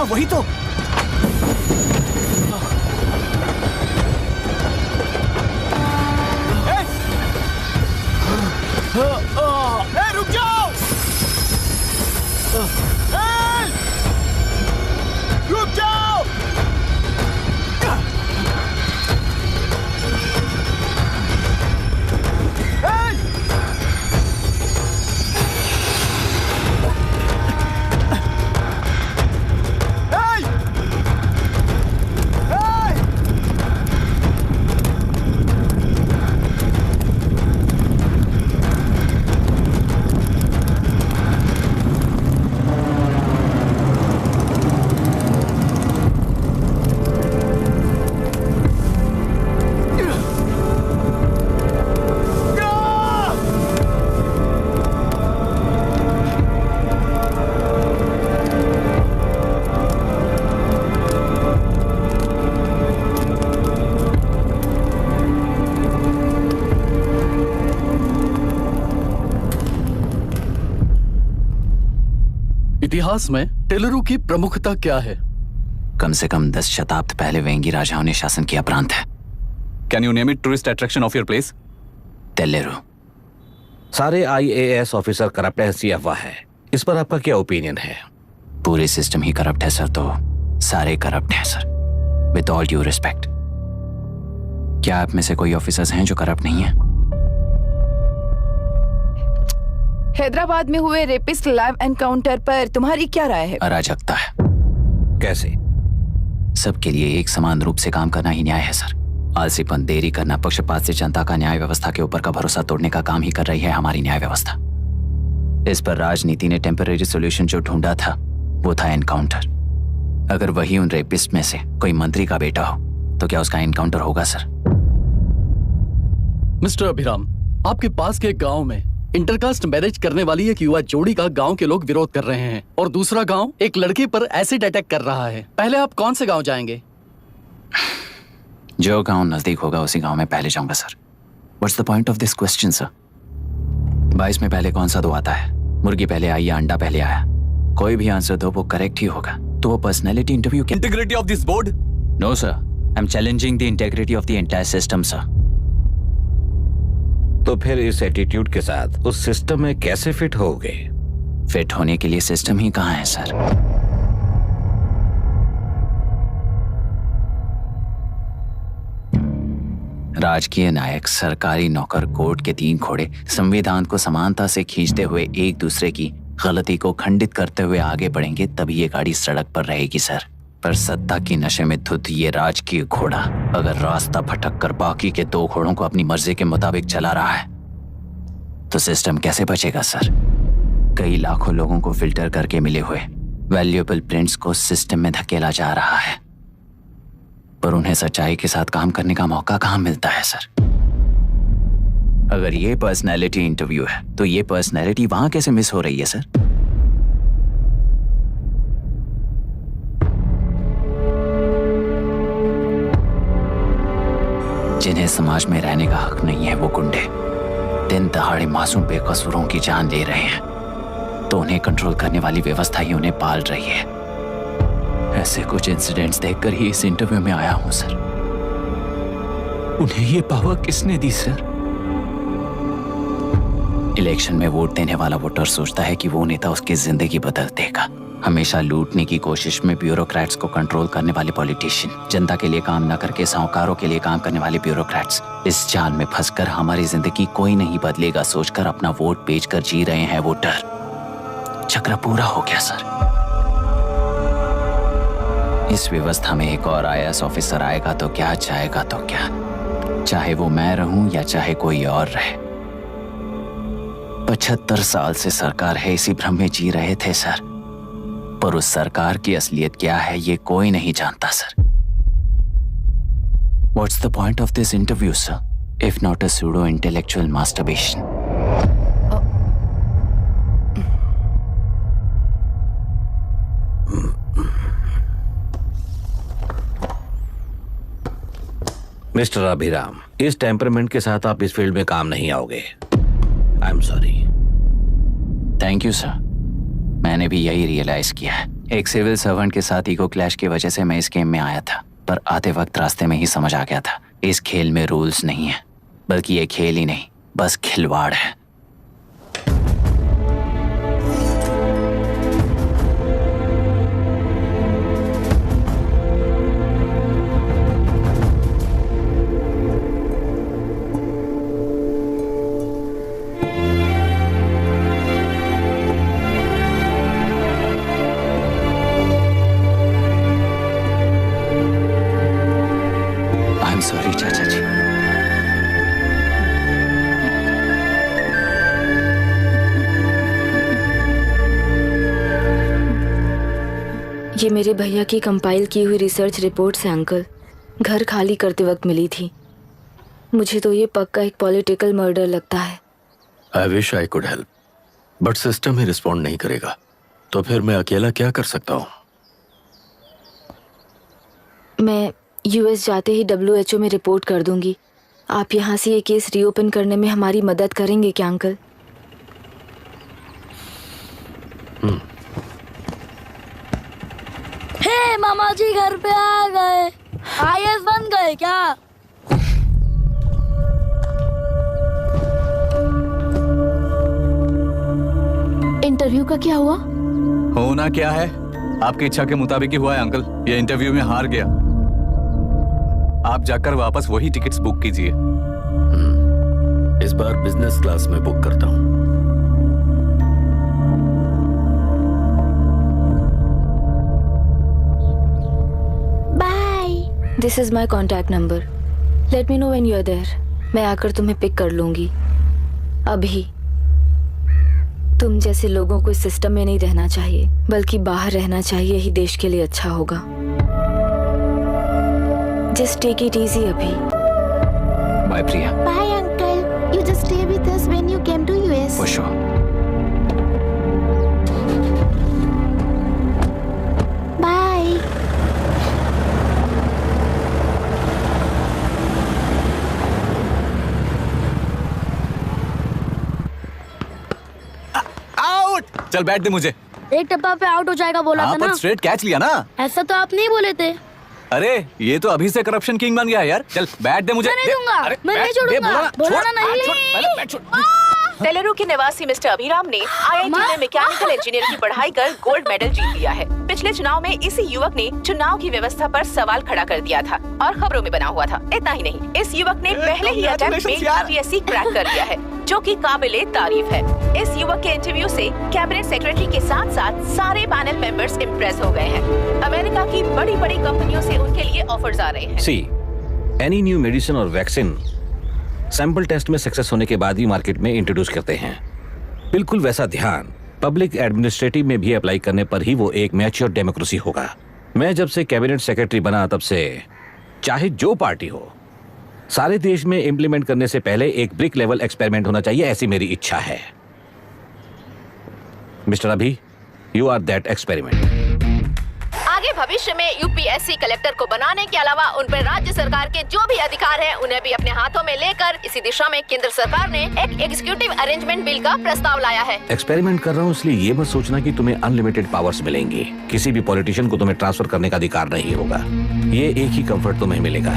वही तो। रुक जाओ। रुक जाओ। इतिहास में टेलरू की प्रमुखता क्या है? कम से कम 10 शताब्द पहले वेंगी राजाओं ने शासन किया प्रांत है। Can you name it tourist attraction of your place? टेलेरू। सारे IAS ऑफिसर करप्ट है, ऐसी अफवाह है। इस पर आपका क्या ओपिनियन है? पूरे सिस्टम ही करप्ट है सर, तो सारे करप्ट हैं sir. With all due respect, क्या आप में से कोई ऑफिसर्स हैं जो करप्ट नहीं है? हैदराबाद में हुए रेपिस्ट लाइव एनकाउंटर पर तुम्हारी क्या राय है? अराजकता है। कैसे? सबके लिए एक समान रूप से काम करना ही न्याय है सर। आलसीपन, देरी करना, पक्षपात से जनता का न्याय व्यवस्था के ऊपर का भरोसा तोड़ने का काम ही कर रही है हमारी न्याय व्यवस्था। इस पर राजनीति ने टेम्परेरी सोल्यूशन जो ढूंढा था वो था एनकाउंटर। अगर वही उन रेपिस्ट में से कोई मंत्री का बेटा हो तो क्या उसका एनकाउंटर होगा सर? मिस्टर अभिराम, आपके पास के गांव में इंटरकास्ट मैरिज करने वाली एक युवा जोड़ी का गांव के लोग विरोध कर रहे हैं और दूसरा गांव एक लड़के पर एसिड अटैक कर रहा है। पहले आप कौन से गांव जाएंगे? जो गांव नजदीक होगा उसी गांव में पहले जाऊंगा sir. What's the point of this question sir? 22 में पहले कौन सा दो आता है? मुर्गी पहले आई या अंडा पहले आया? कोई भी आंसर दो वो करेक्ट ही होगा। तो वो पर्सनैलिटी इंटरव्यू क्या? Integrity of this board? No sir, I am challenging the integrity of the entire system sir. तो फिर इस एटीट्यूड के साथ उस सिस्टम में कैसे फिट होगे? फिट होने के लिए सिस्टम ही कहाँ है सर? राजकीय नायक, सरकारी नौकर, कोर्ट के 3 घोड़े संविधान को समानता से खींचते हुए एक दूसरे की गलती को खंडित करते हुए आगे बढ़ेंगे, तभी ये गाड़ी सड़क पर रहेगी सर। पर सत्ता की नशे में धुत ये राजकीय घोड़ा अगर रास्ता भटक कर बाकी के 2 घोड़ों को अपनी मर्जी के मुताबिक चला रहा है तो सिस्टम कैसे बचेगा सर? कई लाखों लोगों को फिल्टर करके मिले हुए वैल्यूएबल प्रिंट्स को सिस्टम में धकेला जा रहा है, पर उन्हें सच्चाई के साथ काम करने का मौका कहां मिलता है सर? अगर ये पर्सनैलिटी इंटरव्यू है तो ये पर्सनैलिटी वहां कैसे मिस हो रही है सर? जिन्हें समाज में रहने का हक नहीं है वो गुंडे दिन दहाड़े मासूम बेकसूरों की जान ले रहे हैं, तो उन्हें कंट्रोल करने वाली व्यवस्था ही उन्हें पाल रही है। ऐसे कुछ इंसिडेंट्स देखकर ही इस इंटरव्यू में आया हूं सर। उन्हें ये पावर किसने दी सर? इलेक्शन में वोट देने वाला वोटर सोचता है कि वो नेता उसकी जिंदगी बदल देगा। हमेशा लूटने की कोशिश में ब्यूरोक्रेट्स को कंट्रोल करने वाले पॉलिटिशियन, जनता के लिए काम न करके साहूकारों के लिए काम करने वाले ब्यूरोक्रेट्स इस जाल में फंसकर हमारी जिंदगी कोई नहीं बदलेगा सोचकर अपना वोट बेचकर जी रहे हैं वोटर। चक्र पूरा हो गया सर। इस व्यवस्था में एक और IAS ऑफिसर आएगा तो क्या, जाएगा तो क्या, चाहे वो मैं रहूं या चाहे कोई और रहे। 75 साल से सरकार है इसी भ्रम में जी रहे थे सर, पर उस सरकार की असलियत क्या है ये कोई नहीं जानता sir. What's the point of this interview, sir, if not a pseudo-intellectual masturbation? Mister Abhiram, इस टेम्परामेंट के साथ आप इस फील्ड में काम नहीं आओगे। I am sorry. Thank you sir. मैंने भी यही रियलाइज किया है। एक सिविल सर्वेंट के साथ ईगो क्लैश की वजह से मैं इस गेम में आया था, पर आते वक्त रास्ते में ही समझ आ गया था इस खेल में रूल्स नहीं है, बल्कि ये खेल ही नहीं बस खिलवाड़ है। सॉरी चाचा जी। ये मेरे भैया की कंपाइल की हुई रिसर्च रिपोर्ट है अंकल। घर खाली करते वक्त मिली थी। मुझे तो ये पक्का एक पॉलिटिकल मर्डर लगता है। I wish I could help, but system he respond नहीं करेगा, तो फिर मैं अकेला क्या कर सकता हूँ? मैं US जाते ही WHO में रिपोर्ट कर दूंगी। आप यहाँ से ये केस रीओपन करने में हमारी मदद करेंगे क्या अंकल? हे मामा जी घर पे आ गए। IAS बन गए क्या? इंटरव्यू का क्या हुआ? होना क्या है, आपकी इच्छा के मुताबिक ही हुआ है अंकल। ये इंटरव्यू में हार गया। आप जाकर वापस वही टिकट्स बुक कीजिए। इस बार बिजनेस क्लास में बुक करता हूँ। Bye. This is my contact number. Let me know when you are there. मैं आकर तुम्हें पिक कर लूंगी। अभी तुम जैसे लोगों को इस सिस्टम में नहीं रहना चाहिए, बल्कि बाहर रहना चाहिए ही देश के लिए अच्छा होगा। Just take it easy अभी। Bye Priya। Bye uncle। You just stay with us when you came to US। For sure। Bye। चल बैठ दे मुझे। एक टप्पा पे आउट हो जाएगा बोला हाँ, था ना। पर स्ट्रेट कैच लिया ना। ऐसा तो आप नहीं बोले थे। अरे ये तो अभी से करप्शन किंग बन गया है यार। चल बैठ दे मुझे। मैं नहीं दूंगा, अरे, मैं बैठ, नहीं छोड़ूंगा। दे, बोला छोड़, ना नहीं। छोड़, पहले बैठ, छोड़। तेलुरु के निवासी मिस्टर अभिराम ने IIT में मैकेनिकल इंजीनियर की पढ़ाई कर गोल्ड मेडल जीत लिया है। पिछले चुनाव में इसी युवक ने चुनाव की व्यवस्था पर सवाल खड़ा कर दिया था और खबरों में बना हुआ था। इतना ही नहीं, इस युवक ने पहले ही अटेम्प्ट में UPSC क्रैक कर लिया है, जो कि काबिले तारीफ है। इस युवक के इंटरव्यू से कैबिनेट सेक्रेटरी के साथ साथ सारे पैनल मेंबर्स इम्प्रेस हो गए हैं। अमेरिका की बड़ी बड़ी कंपनियों से उनके लिए ऑफर्स आ रहे हैं। सी एनी न्यू मेडिसिन और वैक्सीन सैंपल टेस्ट में सक्सेस होने के बाद ही मार्केट में इंट्रोड्यूस करते हैं। बिल्कुल वैसा ध्यान पब्लिक एडमिनिस्ट्रेटिव में भी अप्लाई करने पर ही वो एक मैच्योर डेमोक्रेसी होगा। मैं जब से कैबिनेट सेक्रेटरी बना तब से चाहे जो पार्टी हो, सारे देश में इंप्लीमेंट करने से पहले एक ब्रिक लेवल एक्सपेरिमेंट होना चाहिए, ऐसी मेरी इच्छा है। मिस्टर अभी, यू आर दैट एक्सपेरिमेंट। आगे भविष्य में UPSC कलेक्टर को बनाने के अलावा उन पर राज्य सरकार के जो भी अधिकार हैं, उन्हें भी अपने हाथों में लेकर इसी दिशा में केंद्र सरकार ने एक एग्जीक्यूटिव अरेंजमेंट बिल का प्रस्ताव लाया है। एक्सपेरिमेंट कर रहा हूँ इसलिए ये मत सोचना कि तुम्हें अनलिमिटेड पावर्स मिलेंगे। किसी भी पॉलिटिशियन को तुम्हें ट्रांसफर करने का अधिकार नहीं होगा। ये एक ही कंफर्ट तुम्हें मिलेगा।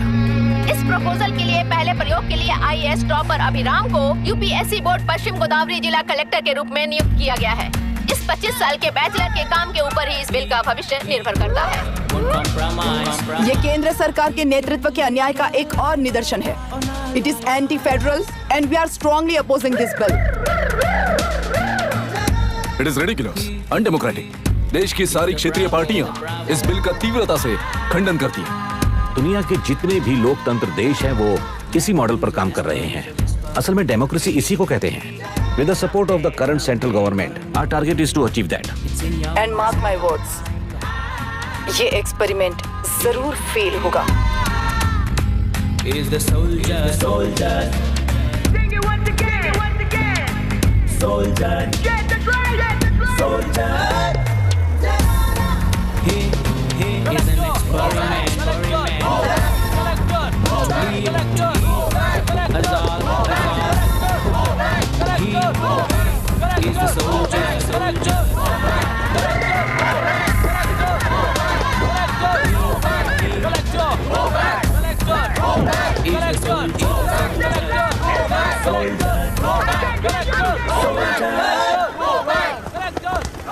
इस प्रपोजल के लिए पहले प्रयोग के लिए IAS टॉपर अभिराम को UPSC बोर्ड पश्चिम गोदावरी जिला कलेक्टर के रूप में नियुक्त किया गया है। इस 25 साल के बैचलर के काम के ऊपर ही इस बिल का भविष्य निर्भर करता है। ये केंद्र सरकार के नेतृत्व के अन्याय का एक और निदर्शन है। It is anti federal and we are strongly opposing this bill. It is ridiculous, undemocratic. देश की सारी क्षेत्रीय पार्टियां इस बिल का तीव्रता से खंडन करती हैं। दुनिया के जितने भी लोकतंत्र देश हैं वो इसी मॉडल पर काम कर रहे हैं। असल में डेमोक्रेसी इसी को कहते हैं। With the support of the current central government, our target is to achieve that. And mark my words, ये एक्सपेरिमेंट जरूर फेल होगा। Is the soldier, soldier. Sing it once again. Soldier. Get the dragon. Soldier. He is an experiment. He is the soldier.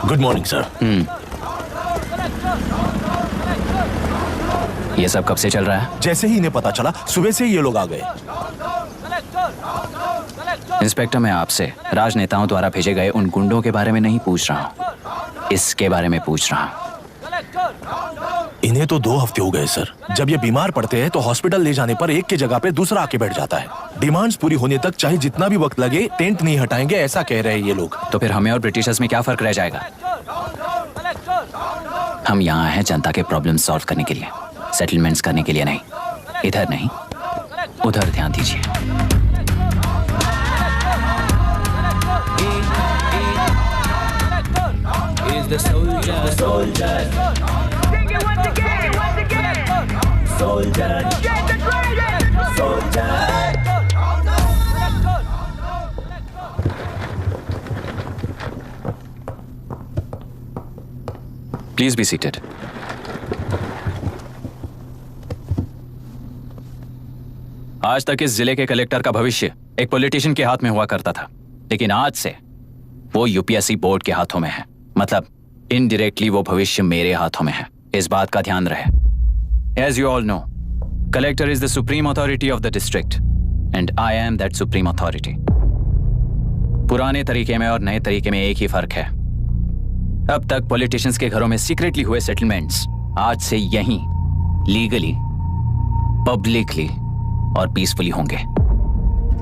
Good morning sir. ये सब कब से चल रहा है? जैसे ही इन्हें पता चला, सुबह से ये लोग आ गए। इंस्पेक्टर, मैं आपसे राजनेताओं द्वारा भेजे गए उन गुंडों के बारे में नहीं पूछ रहा हूँ, इसके बारे में पूछ रहा हूँ। इन्हें तो 2 हफ्ते हो गए सर। जब ये बीमार पड़ते हैं तो हॉस्पिटल ले जाने पर एक के जगह पे दूसरा आके बैठ जाता है। डिमांड्स पूरी होने तक चाहे जितना भी वक्त लगे टेंट नहीं हटाएंगे, ऐसा कह रहे हैं ये लोग। तो फिर हमें और ब्रिटिशर्स में क्या फर्क रह जाएगा? हम यहाँ हैं जनता के प्रॉब्लम सॉल्व करने के लिए, सेटलमेंट्स करने के लिए नहीं। इधर नहीं, उधर ध्यान दीजिए। Is the soldier, soldier. Sing it once again. Soldier. Get the dragon. Soldier. Please be seated. आज तक इस जिले के कलेक्टर का भविष्य एक पॉलिटिशियन के हाथ में हुआ करता था, लेकिन आज से वो UPSC बोर्ड के हाथों में है। मतलब इनडायरेक्टली वो भविष्य मेरे हाथों में है। इस बात का ध्यान रहे। As you all know, collector is the supreme authority of the district, and I am that supreme authority. पुराने तरीके में और नए तरीके में एक ही फर्क है। अब तक पॉलिटिशियंस के घरों में सीक्रेटली हुए सेटलमेंट्स आज से यहीं लीगली, पब्लिकली और पीसफुली होंगे।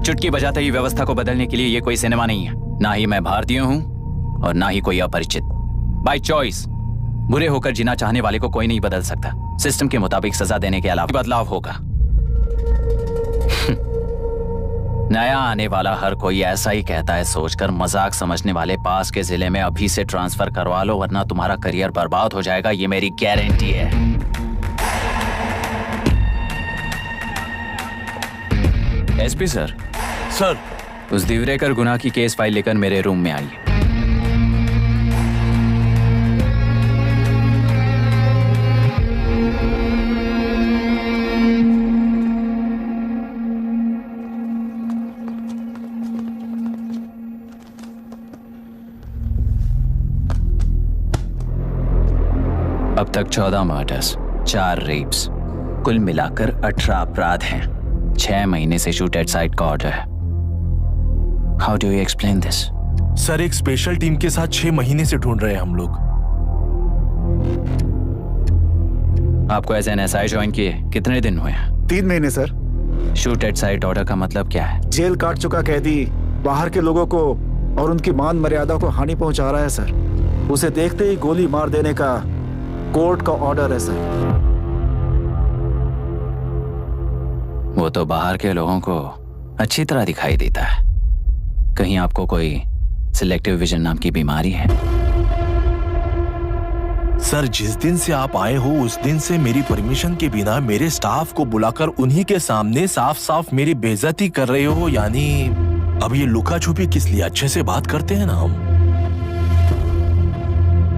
चुटकी बजाते ही व्यवस्था को बदलने के लिए ये कोई सिनेमा नहीं है। ना ही मैं भारतीय हूं और ना ही कोई अपरिचित। बाय चॉइस बुरे होकर जीना चाहने वाले को कोई नहीं बदल सकता। सिस्टम के मुताबिक सजा देने के अलावा बदलाव होगा। नया आने वाला हर कोई ऐसा ही कहता है सोचकर मजाक समझने वाले पास के जिले में अभी से ट्रांसफर करवा लो, वरना तुम्हारा करियर बर्बाद हो जाएगा। ये मेरी गारंटी है। SP sir. सर। उस दिवरेकर गुनाह की केस फाइल लेकर मेरे रूम में आइए। अब तक 14 मर्डर्स, 4 रेप्स, कुल मिलाकर 18 अपराध हैं। 6 महीने से शूट एट साइट का ऑर्डर है। How do you explain this? Sir, एक स्पेशल टीम के साथ 6 महीने से ढूंढ रहे हैं हम लोग। आपको एज एन एसआई ज्वाइन किए कितने दिन हुए? 3 महीने sir. Shoot at site order का मतलब क्या है? जेल काट चुका कैदी बाहर के लोगों को और उनकी मान मर्यादा को हानि पहुंचा रहा है सर। उसे देखते ही गोली मार देने का कोर्ट का ऑर्डर है सर। वो तो बाहर के लोगों को अच्छी तरह दिखाई देता है। कहीं आपको कोई सिलेक्टिव विजन नाम की बीमारी है? सर, जिस दिन से आप आए हो उस दिन से मेरी परमिशन के बिना मेरे स्टाफ को बुलाकर उन्हीं के सामने साफ साफ मेरी बेइज्जती कर रहे हो। यानी अब ये लुका छुपी किस लिए? अच्छे से बात करते हैं ना हम।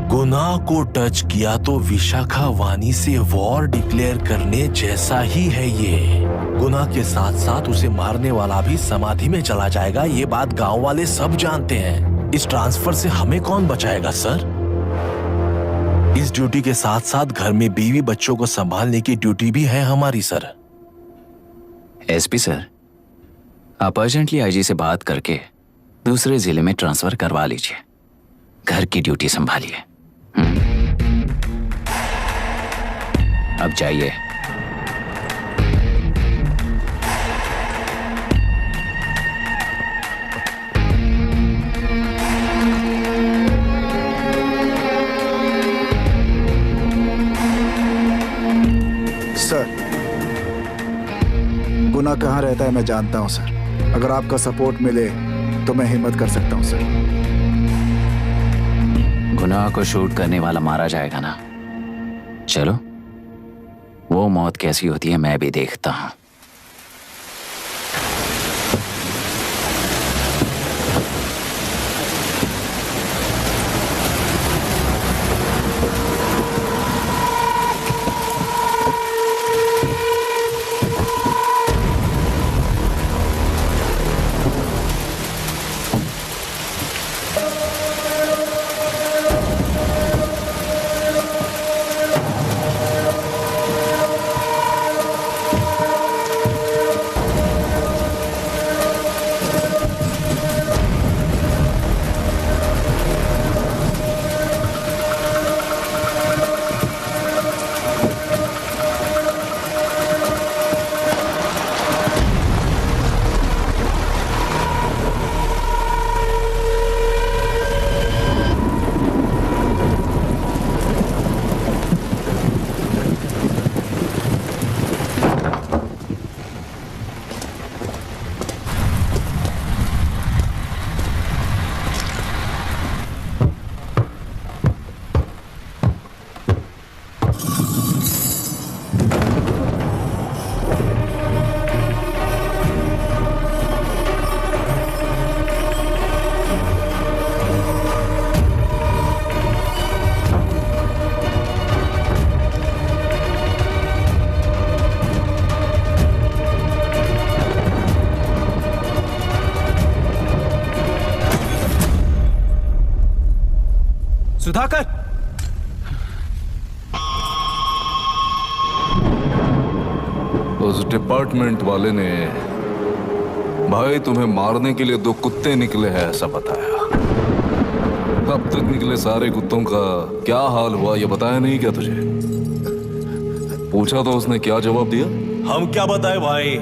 गुनाह को टच किया तो विशाखा वानी से वॉर डिक्लेयर करने जैसा ही है ये। गुनाह के साथ साथ उसे मारने वाला भी समाधि में चला जाएगा। ये बात गांव वाले सब जानते हैं। इस ट्रांसफर से हमें कौन बचाएगा सर? इस ड्यूटी के साथ साथ घर में बीवी बच्चों को संभालने की ड्यूटी भी है हमारी सर। एसपी सर, आप अर्जेंटली आईजी से बात करके दूसरे जिले में ट्रांसफर करवा लीजिए। घर की ड्यूटी संभालिए। अब जाइए। सर, गुनाह कहाँ रहता है मैं जानता हूं सर। अगर आपका सपोर्ट मिले तो मैं हिम्मत कर सकता हूं सर। गुनाह को शूट करने वाला मारा जाएगा ना? चलो, वो मौत कैसी होती है मैं भी देखता हूं। सुधाकर, उस डिपार्टमेंट वाले ने भाई तुम्हें मारने के लिए 2 कुत्ते निकले हैं ऐसा बताया। अब तक निकले सारे कुत्तों का क्या हाल हुआ ये बताया नहीं क्या तुझे? पूछा तो उसने क्या जवाब दिया? हम क्या बताए भाई,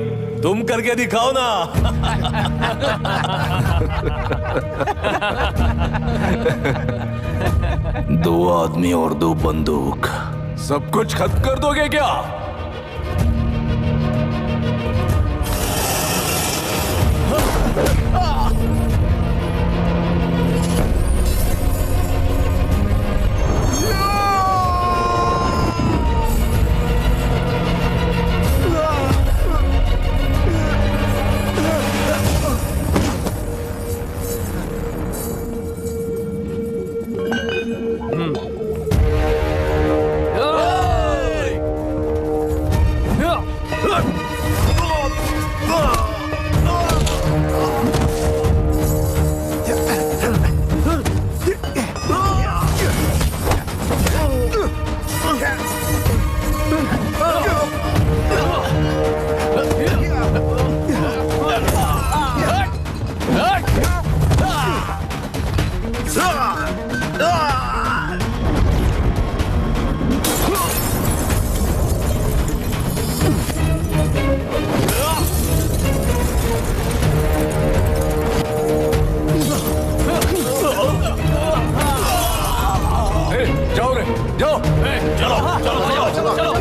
तुम करके दिखाओ ना। दो आदमी और 2 बंदूक, सब कुछ खत्म कर दोगे क्या? जाओ रे, जाओ। चलो चलो चलो चलो चलो।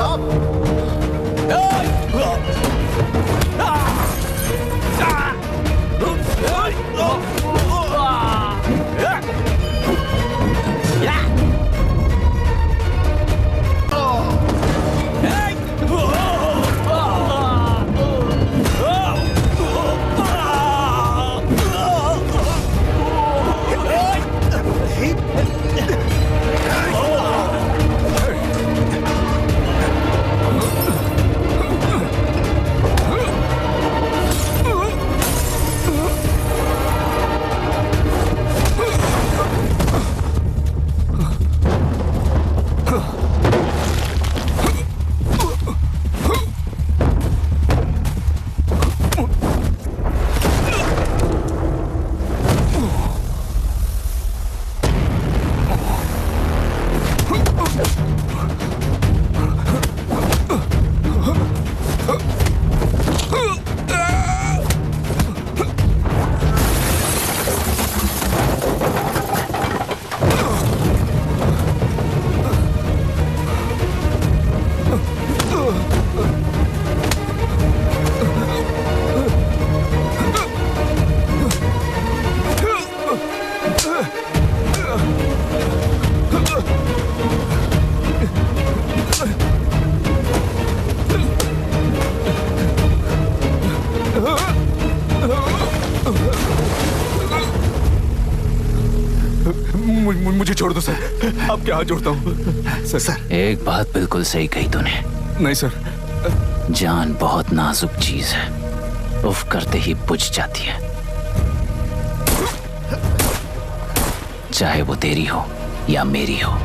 मुझे छोड़ दो सर, आपके हाथ जोड़ता हूँ सर। एक बात बिल्कुल सही कही तूने। नहीं सर। जान बहुत नाजुक चीज है, उफ करते ही बुझ जाती है, चाहे वो तेरी हो या मेरी हो।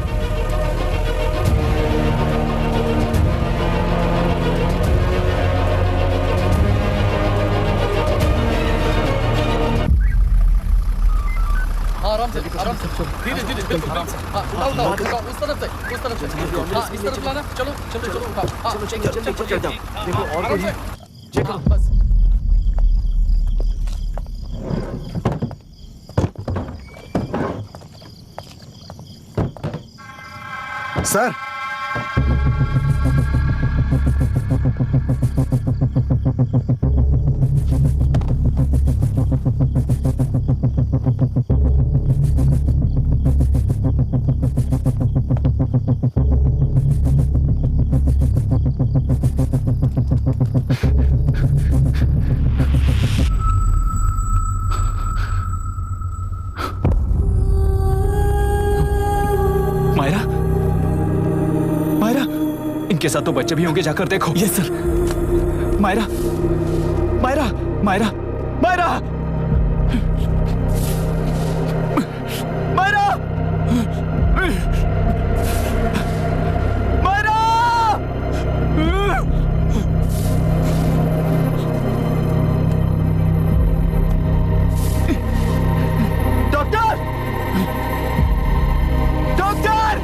आराम से धीरे धीरे बिल्कुल आराम से। उठाओ उस तरफ से इस तरफ लाना। चलो चलो चलो चलो चलो देखो और कोई चेक करो बस। सर इनके साथ तो बच्चे भी होंगे, जाकर देखो। Yes sir. Myra Myra Myra Myra Myra Myra. Doctor doctor.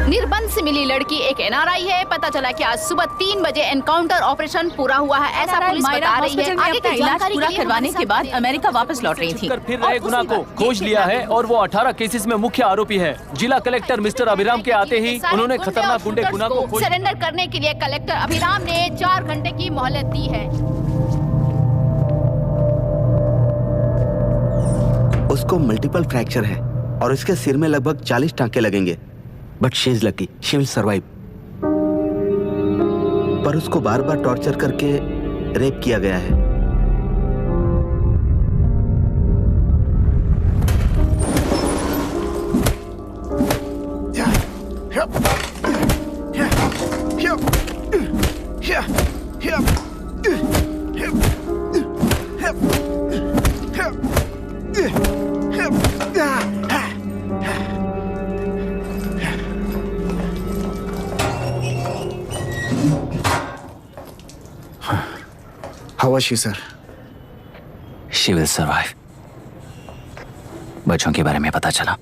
निर्बंध से मिली लड़की एक एनआरआई है। पता चला कि आज सुबह 3 बजे एनकाउंटर ऑपरेशन पूरा हुआ है, ऐसा पुलिस बता रही है। आगे की इलाज पूरा करवाने के बाद अमेरिका वापस लौट रही थी। फिर रहे गुना को खोज लिया है और वो 18 केसेस में मुख्य आरोपी है। जिला कलेक्टर मिस्टर अभिराम के आते ही उन्होंने खतरनाक गुंडे गुना को सरेंडर करने के लिए कलेक्टर अभिराम ने 4 घंटे की मोहलत दी है। उसको मल्टीपल फ्रैक्चर है और उसके सिर में लगभग 40 टांके लगेंगे, but she is lucky, she will survive. पर उसको बार बार टॉर्चर करके रेप किया गया है। How was she, sir? She will survive. बच्चों के बारे में पता चला?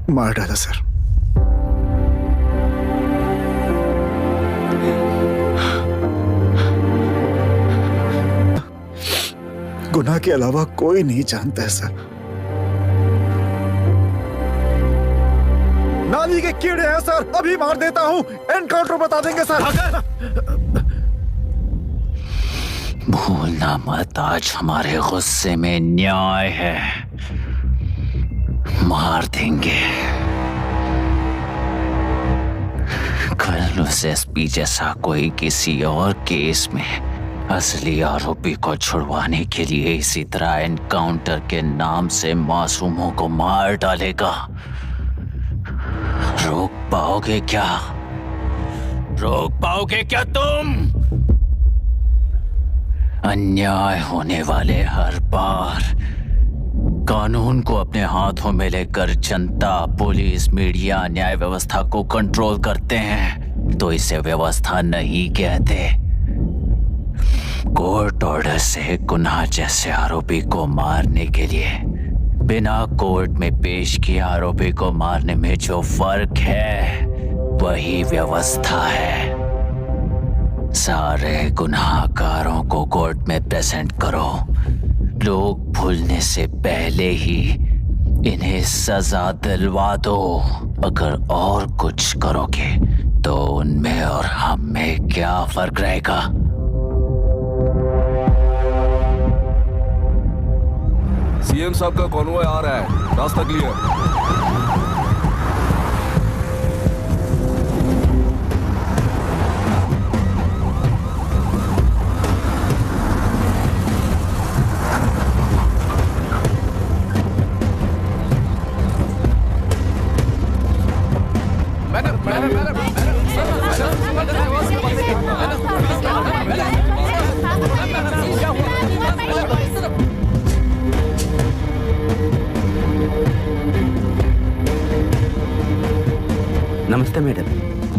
मार डाला सर। गुनाह के अलावा कोई नहीं जानता है सर। नाली के कीड़े हैं सर, अभी मार देता हूँ, एनकाउंटर बता देंगे सर। भूलना मत, आज हमारे गुस्से में न्याय है, मार देंगे। कल उस एसपी जैसा कोई किसी और केस में असली आरोपी को छुड़वाने के लिए इसी तरह एनकाउंटर के नाम से मासूमों को मार डालेगा। रोक पाओगे क्या? रोक पाओगे क्या तुम? अन्याय होने वाले हर बार कानून को अपने हाथों में लेकर जनता, पुलिस, मीडिया, न्याय व्यवस्था को कंट्रोल करते हैं तो इसे व्यवस्था नहीं कहते। कोर्ट ऑर्डर से गुनाह जैसे आरोपी को मारने के लिए बिना कोर्ट में पेश किए आरोपी को मारने में जो फर्क है वही व्यवस्था है। सारे गुनाहगारों को कोर्ट में प्रेजेंट करो, लोग भूलने से पहले ही इन्हें सजा दिलवा दो। अगर और कुछ करोगे तो उनमें और हम में क्या फर्क रहेगा? सीएम साहब का कॉन्वॉय आ रहा है, रास्ता क्लियर। नमस्ते मैडम।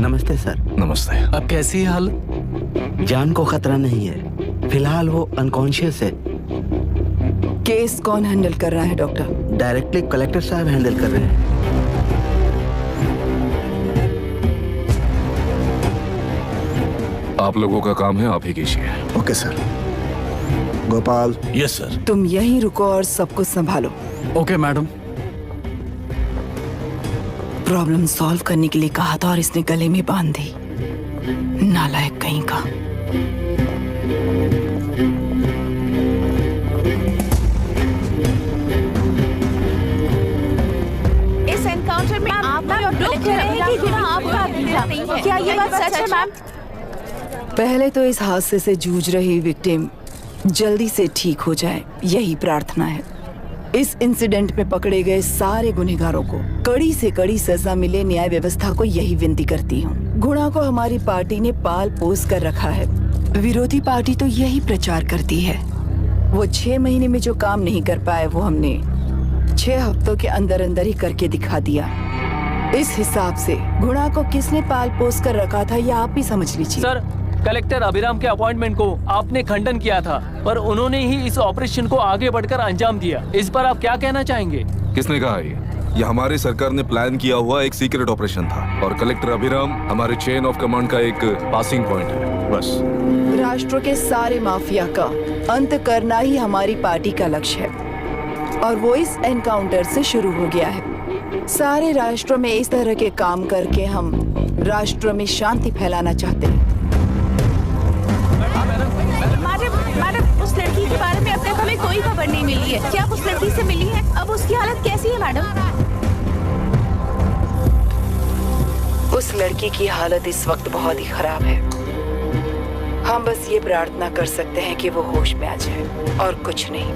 नमस्ते सर। नमस्ते। अब कैसी है हालत? जान को खतरा नहीं है, फिलहाल वो अनकॉन्शियस है। केस कौन हैंडल कर रहा है डॉक्टर? डायरेक्टली कलेक्टर साहब हैंडल कर रहे हैं। आप लोगों का काम है, आप ही कीजिए। Okay sir. Gopal. Yes sir. तुम यहीं रुको और सब कुछ संभालो। Okay madam. प्रॉब्लम सॉल्व करने के लिए कहा था और इसने गले में बांध दी। नालायक कहीं का। इस एनकाउंटर में आप लोग कह रहे हैं कि आपका नहीं है। क्या ये बात सच है मैम? पहले तो इस हादसे से जूझ रही विक्टिम जल्दी से ठीक हो जाए, यही प्रार्थना है। इस इंसिडेंट में पकड़े गए सारे गुनहगारों को कड़ी से कड़ी सजा मिले, न्याय व्यवस्था को यही विनती करती हूँ। गुणा को हमारी पार्टी ने पाल पोस कर रखा है, विरोधी पार्टी तो यही प्रचार करती है। वो 6 महीने में जो काम नहीं कर पाए वो हमने 6 हफ्तों के अंदर अंदर ही करके दिखा दिया। इस हिसाब से गुणा को किसने पाल पोस कर रखा था ये आप ही समझ लीजिए। सर, कलेक्टर अभिराम के अपॉइंटमेंट को आपने खंडन किया था, पर उन्होंने ही इस ऑपरेशन को आगे बढ़कर अंजाम दिया। इस पर आप क्या कहना चाहेंगे? किसने कहा ये हमारी सरकार ने प्लान किया हुआ एक सीक्रेट ऑपरेशन था और कलेक्टर अभिराम हमारे चेन ऑफ कमांड का एक पासिंग पॉइंट है, बस। राष्ट्र के सारे माफिया का अंत करना ही हमारी पार्टी का लक्ष्य है और वो इस एनकाउंटर से शुरू हो गया है। सारे राष्ट्र में इस तरह के काम करके हम राष्ट्र में शांति फैलाना चाहते हैं। मैडम, उस लड़की के बारे में अब तक हमें कोई खबर नहीं मिली है। क्या उस लड़की से मिली है? अब उसकी हालत कैसी है मैडम? उस लड़की की हालत इस वक्त बहुत ही खराब है। हम बस ये प्रार्थना कर सकते हैं कि वो होश में आ जाए और कुछ नहीं।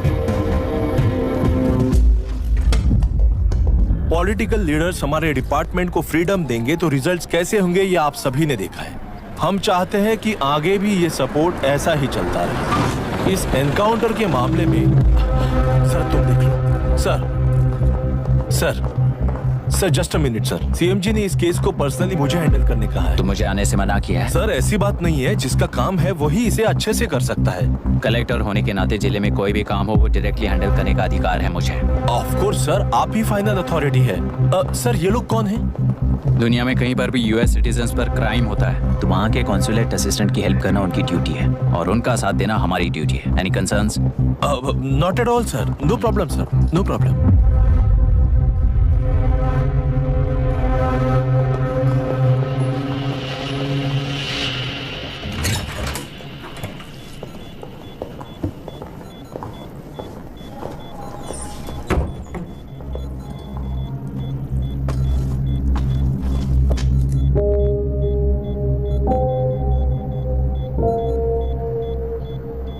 पॉलिटिकल लीडर्स हमारे डिपार्टमेंट को फ्रीडम देंगे तो रिजल्ट्स कैसे होंगे ये आप सभी ने देखा है। हम चाहते हैं कि आगे भी ये सपोर्ट ऐसा ही चलता रहे। इस एनकाउंटर के मामले में सर तुम देख लो। Sir just a minute sir. CM ji ने इस केस को पर्सनली मुझे हैंडल करने कहा है। तो मुझे आने से मना किया है। सर ऐसी बात नहीं है, जिसका काम है वही इसे अच्छे से कर सकता है। कलेक्टर होने के नाते जिले में कोई भी काम हो वो डायरेक्टली हैंडल करने का अधिकार है मुझे। ऑफ कोर्स सर, आप ही फाइनल अथॉरिटी है। सर ये लोग कौन है? दुनिया में कहीं पर भी यूएस सिटीजन्स पर क्राइम होता है तो वहाँ के कॉन्सुलेट असिस्टेंट की हेल्प करना उनकी ड्यूटी है और उनका साथ देना हमारी ड्यूटी है। Any concerns? Not at all sir, no problem sir, no problem.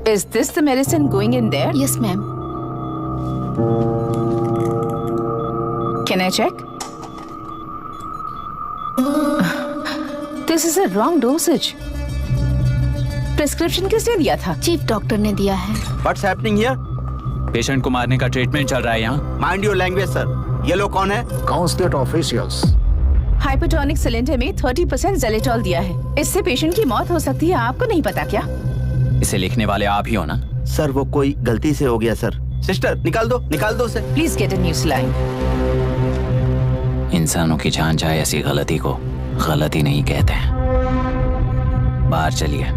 Is this the medicine going in there? Yes, ma'am. Can I check? This is a wrong dosage. Prescription किसने दिया था? चीफ डॉक्टर ने दिया है। What's happening here? Patient को मारने का treatment चल रहा है यहाँ। Mind your language, sir. ये लोग कौन है? Consulate officials. हाइपोटोनिक सिलेंडर में 30% जेलेटॉल दिया है। इससे पेशेंट की मौत हो सकती है, आपको नहीं पता क्या? इसे लिखने वाले आप ही हो ना? सर वो कोई गलती से हो गया सर। सिस्टर निकाल दो उसे। Please get a new saline. इंसानों की जान जाए ऐसी गलती को गलती नहीं कहते हैं। बाहर चलिए।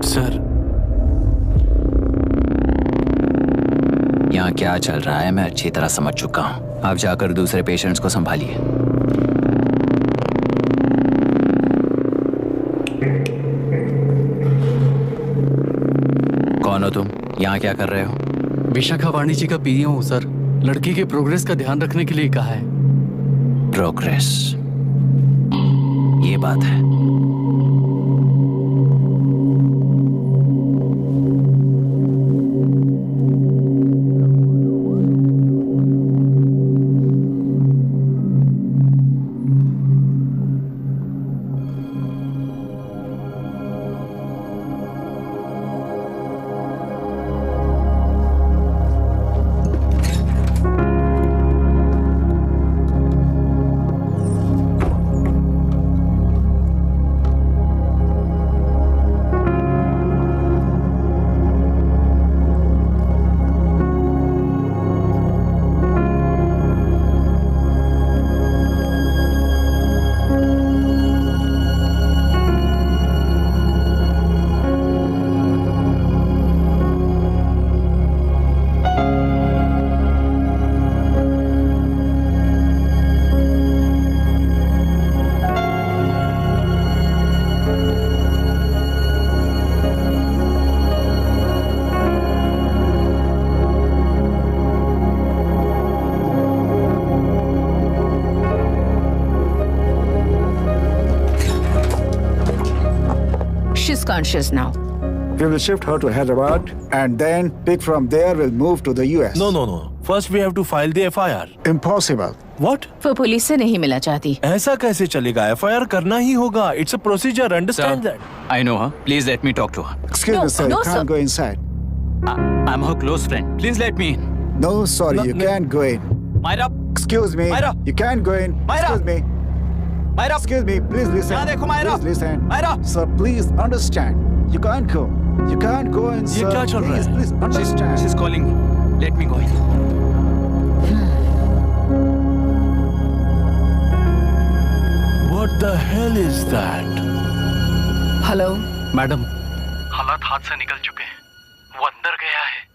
सर यहाँ क्या चल रहा है मैं अच्छी तरह समझ चुका हूँ। आप जाकर दूसरे पेशेंट्स को संभालिए। कौन हो तुम? यहाँ क्या कर रहे हो? विशाखा वाणी जी का पीएम हूँ सर। लड़की के प्रोग्रेस का ध्यान रखने के लिए कहा है। प्रोग्रेस, ये बात है। Conscious now. We will shift her to Hyderabad and then pick from there. We'll move to the US. No. First we have to file the FIR. Impossible. What? वो पुलिस से नहीं मिलना चाहती। ऐसा कैसे चलेगा? FIR करना ही होगा. It's a procedure. Understand that? I know her. Please let me talk to her. Excuse me, sir. no, You can't sir. go inside. I'm her close friend. Please let me in. No, sorry, you can't go in. Myra, Excuse me. Myra. You can't go in. Myra. Excuse me. Myra. Excuse me. Please listen. यहाँ देखो, Myra. Please listen. Myra. Sir, please understand. You can't go. You can't go in, sir. ये क्या चल रहा है? Please understand. She's calling me. Let me go in. What the hell is that? Hello madam, हालात हाथ से निकल चुके हैं। वो अंदर गया है।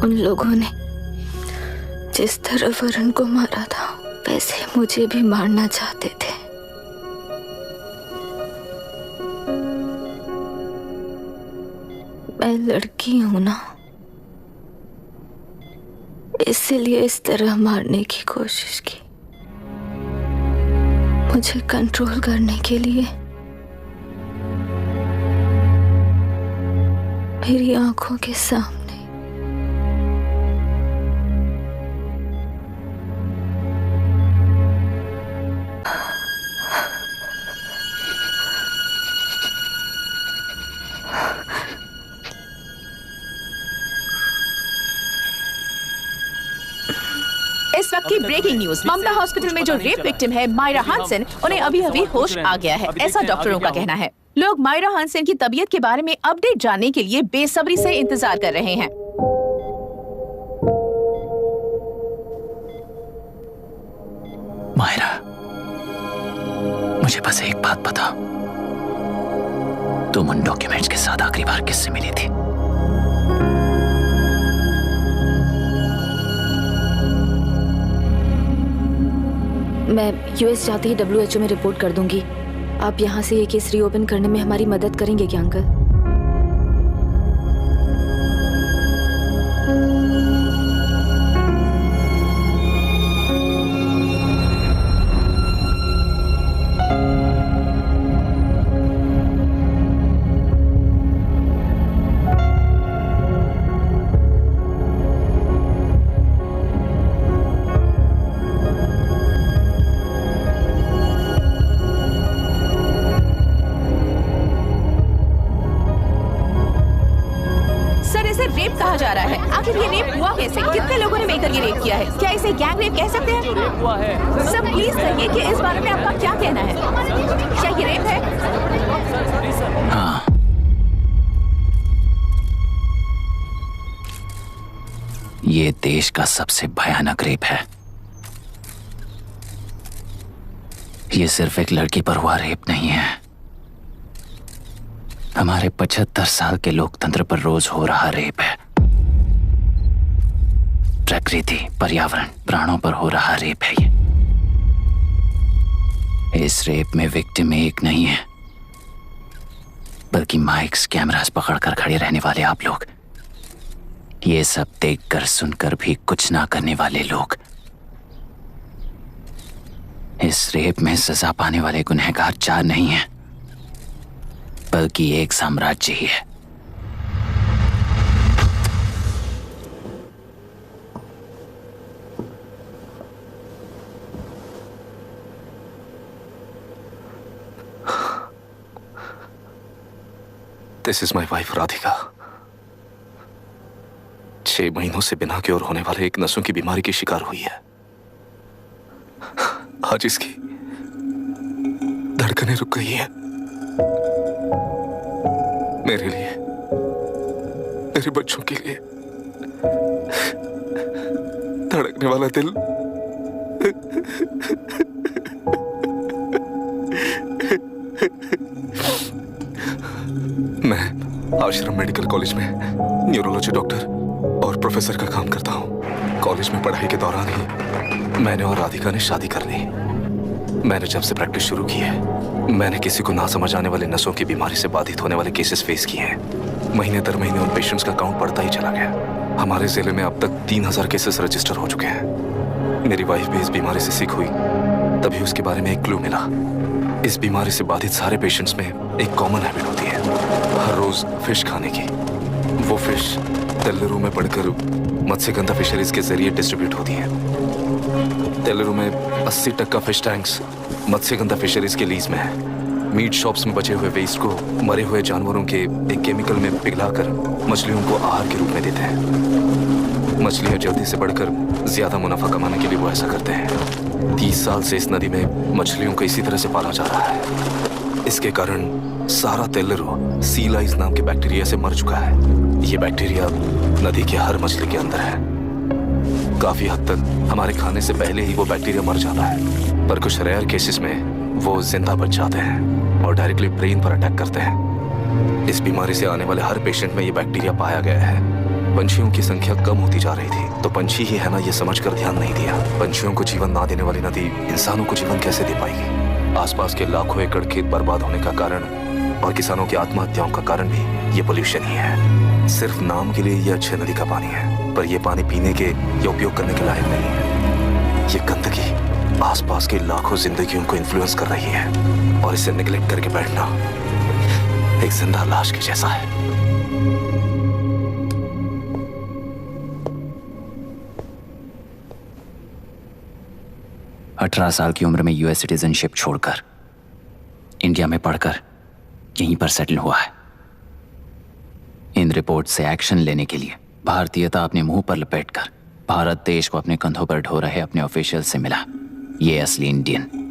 उन लोगों ने जिस तरह वरुण को मारा था वैसे मुझे भी मारना चाहते थे। मैं लड़की हूं ना, इसलिए इस तरह मारने की कोशिश की। मुझे कंट्रोल करने के लिए मेरी आंखों के सामने इस वक्त की ब्रेकिंग न्यूज, ममता हॉस्पिटल में जो रेप विक्टिम है मायरा हानसेन, उन्हें अभी अभी होश आ गया है, ऐसा डॉक्टरों का कहना है। लोग मायरा हानसेन की तबीयत के बारे में अपडेट जानने के लिए बेसब्री से इंतजार कर रहे हैं। मायरा, मुझे बस एक बात बता, तुम उन डॉक्यूमेंट्स के साथ आखिरी बार किससे मिली थी? मैं यूएस जाते ही WHO में रिपोर्ट कर दूंगी। आप यहाँ से ये केस रीओपन करने में हमारी मदद करेंगे क्या अंकल? कहा जा रहा है, आखिर ये रेप हुआ कैसे? कितने लोगों ने मिलकर ये रेप किया है? क्या इसे गैंग रेप कह सकते हैं? सब प्लीज कहिए कि इस बारे में आपका क्या कहना है? क्या ये रेप है? हाँ, ये देश का सबसे भयानक रेप है। ये सिर्फ एक लड़की पर हुआ रेप नहीं है, हमारे 75 साल के लोकतंत्र पर रोज हो रहा रेप है। प्रकृति, पर्यावरण, प्राणों पर हो रहा रेप है ये। इस रेप में विक्टिम एक नहीं है, बल्कि माइक्स, कैमरास पकड़कर खड़े रहने वाले आप लोग, ये सब देखकर सुनकर भी कुछ ना करने वाले लोग। इस रेप में सजा पाने वाले गुनहगार 4 नहीं हैं, बल्कि एक साम्राज्य ही है। This is my wife Radhika. 6 महीनों से बिना क्योर होने वाले एक नसों की बीमारी की शिकार हुई है। आज इसकी धड़कनें रुक गई हैं। मेरे लिए, मेरे बच्चों के लिए धड़कने वाला दिल मैं आश्रम मेडिकल कॉलेज में न्यूरोलॉजी डॉक्टर और प्रोफेसर का काम करता हूँ। कॉलेज में पढ़ाई के दौरान ही मैंने और राधिका ने शादी कर ली। मैंने जब से प्रैक्टिस शुरू की है, मैंने किसी को ना समझ आने वाली नसों की बीमारी से बाधित होने वाले केसेस फेस किए हैं। महीने दर महीने उन पेशेंट्स का काउंट बढ़ता ही चला गया। हमारे जिले में अब तक 3000 केसेस रजिस्टर हो चुके हैं। मेरी वाइफ भी इस बीमारी से सिक हुई, तभी उसके बारे में एक क्लू मिला। इस बीमारी से बाधित सारे पेशेंट्स में एक कॉमन हैबिट होती है, हर रोज फिश खाने की। वो फिश तेलुरु में पड़कर मत्स्यगंधा फिशरीज के जरिए डिस्ट्रीब्यूट होती है। तेलुरु में 80% फिश टैंक्स मत्स्यगंधा फिशरीज के लीज में है। मीट शॉप्स में बचे हुए वेस्ट को मरे हुए जानवरों के एक केमिकल में पिघलाकर मछलियों को आहार के रूप में देते हैं। मछलियां जल्दी से बढ़कर ज्यादा मुनाफा कमाने के लिए वो ऐसा करते हैं। 30 साल से इस नदी में मछलियों को इसी तरह से पाला जा रहा है। इसके कारण सारा तेलुरु सी लाइस नाम के बैक्टीरिया से मर चुका है। ये बैक्टीरिया नदी के हर मछली के अंदर है। काफी हद तक हमारे खाने से पहले ही वो बैक्टीरिया मर जाता है, पर कुछ रेयर केसेस में वो जिंदा बच जाते हैं और डायरेक्टली ब्रेन पर अटैक करते हैं। इस बीमारी से आने वाले हर पेशेंट में ये बैक्टीरिया पाया गया है। पंछियों की संख्या कम होती जा रही थी, तो पंछी ही है ना ये समझकर ध्यान नहीं दिया। पंछियों को जीवन ना देने वाली नदी इंसानों को जीवन कैसे दे पाएगी? आसपास के लाखों एकड़ खेत बर्बाद होने का कारण और किसानों की आत्महत्याओं का कारण भी ये पोल्यूशन ही है। सिर्फ नाम के लिए ये अच्छे नदी का पानी है, पर ये पानी पीने के या उपयोग करने के लायक नहीं है। ये गंदगी आसपास की लाखों जिंदगियों को इन्फ्लुएंस कर रही है और इसे निगलेक्ट करके बैठना एक जिंदा लाश के जैसा है। अठारह साल की उम्र में यूएस सिटीजनशिप छोड़कर इंडिया में पढ़कर यहीं पर सेटल हुआ है। इन रिपोर्ट से एक्शन लेने के लिए भारतीयता अपने मुंह पर लपेटकर भारत देश को अपने कंधों पर ढो रहे अपने ऑफिशियल से मिला ये असली इंडियन।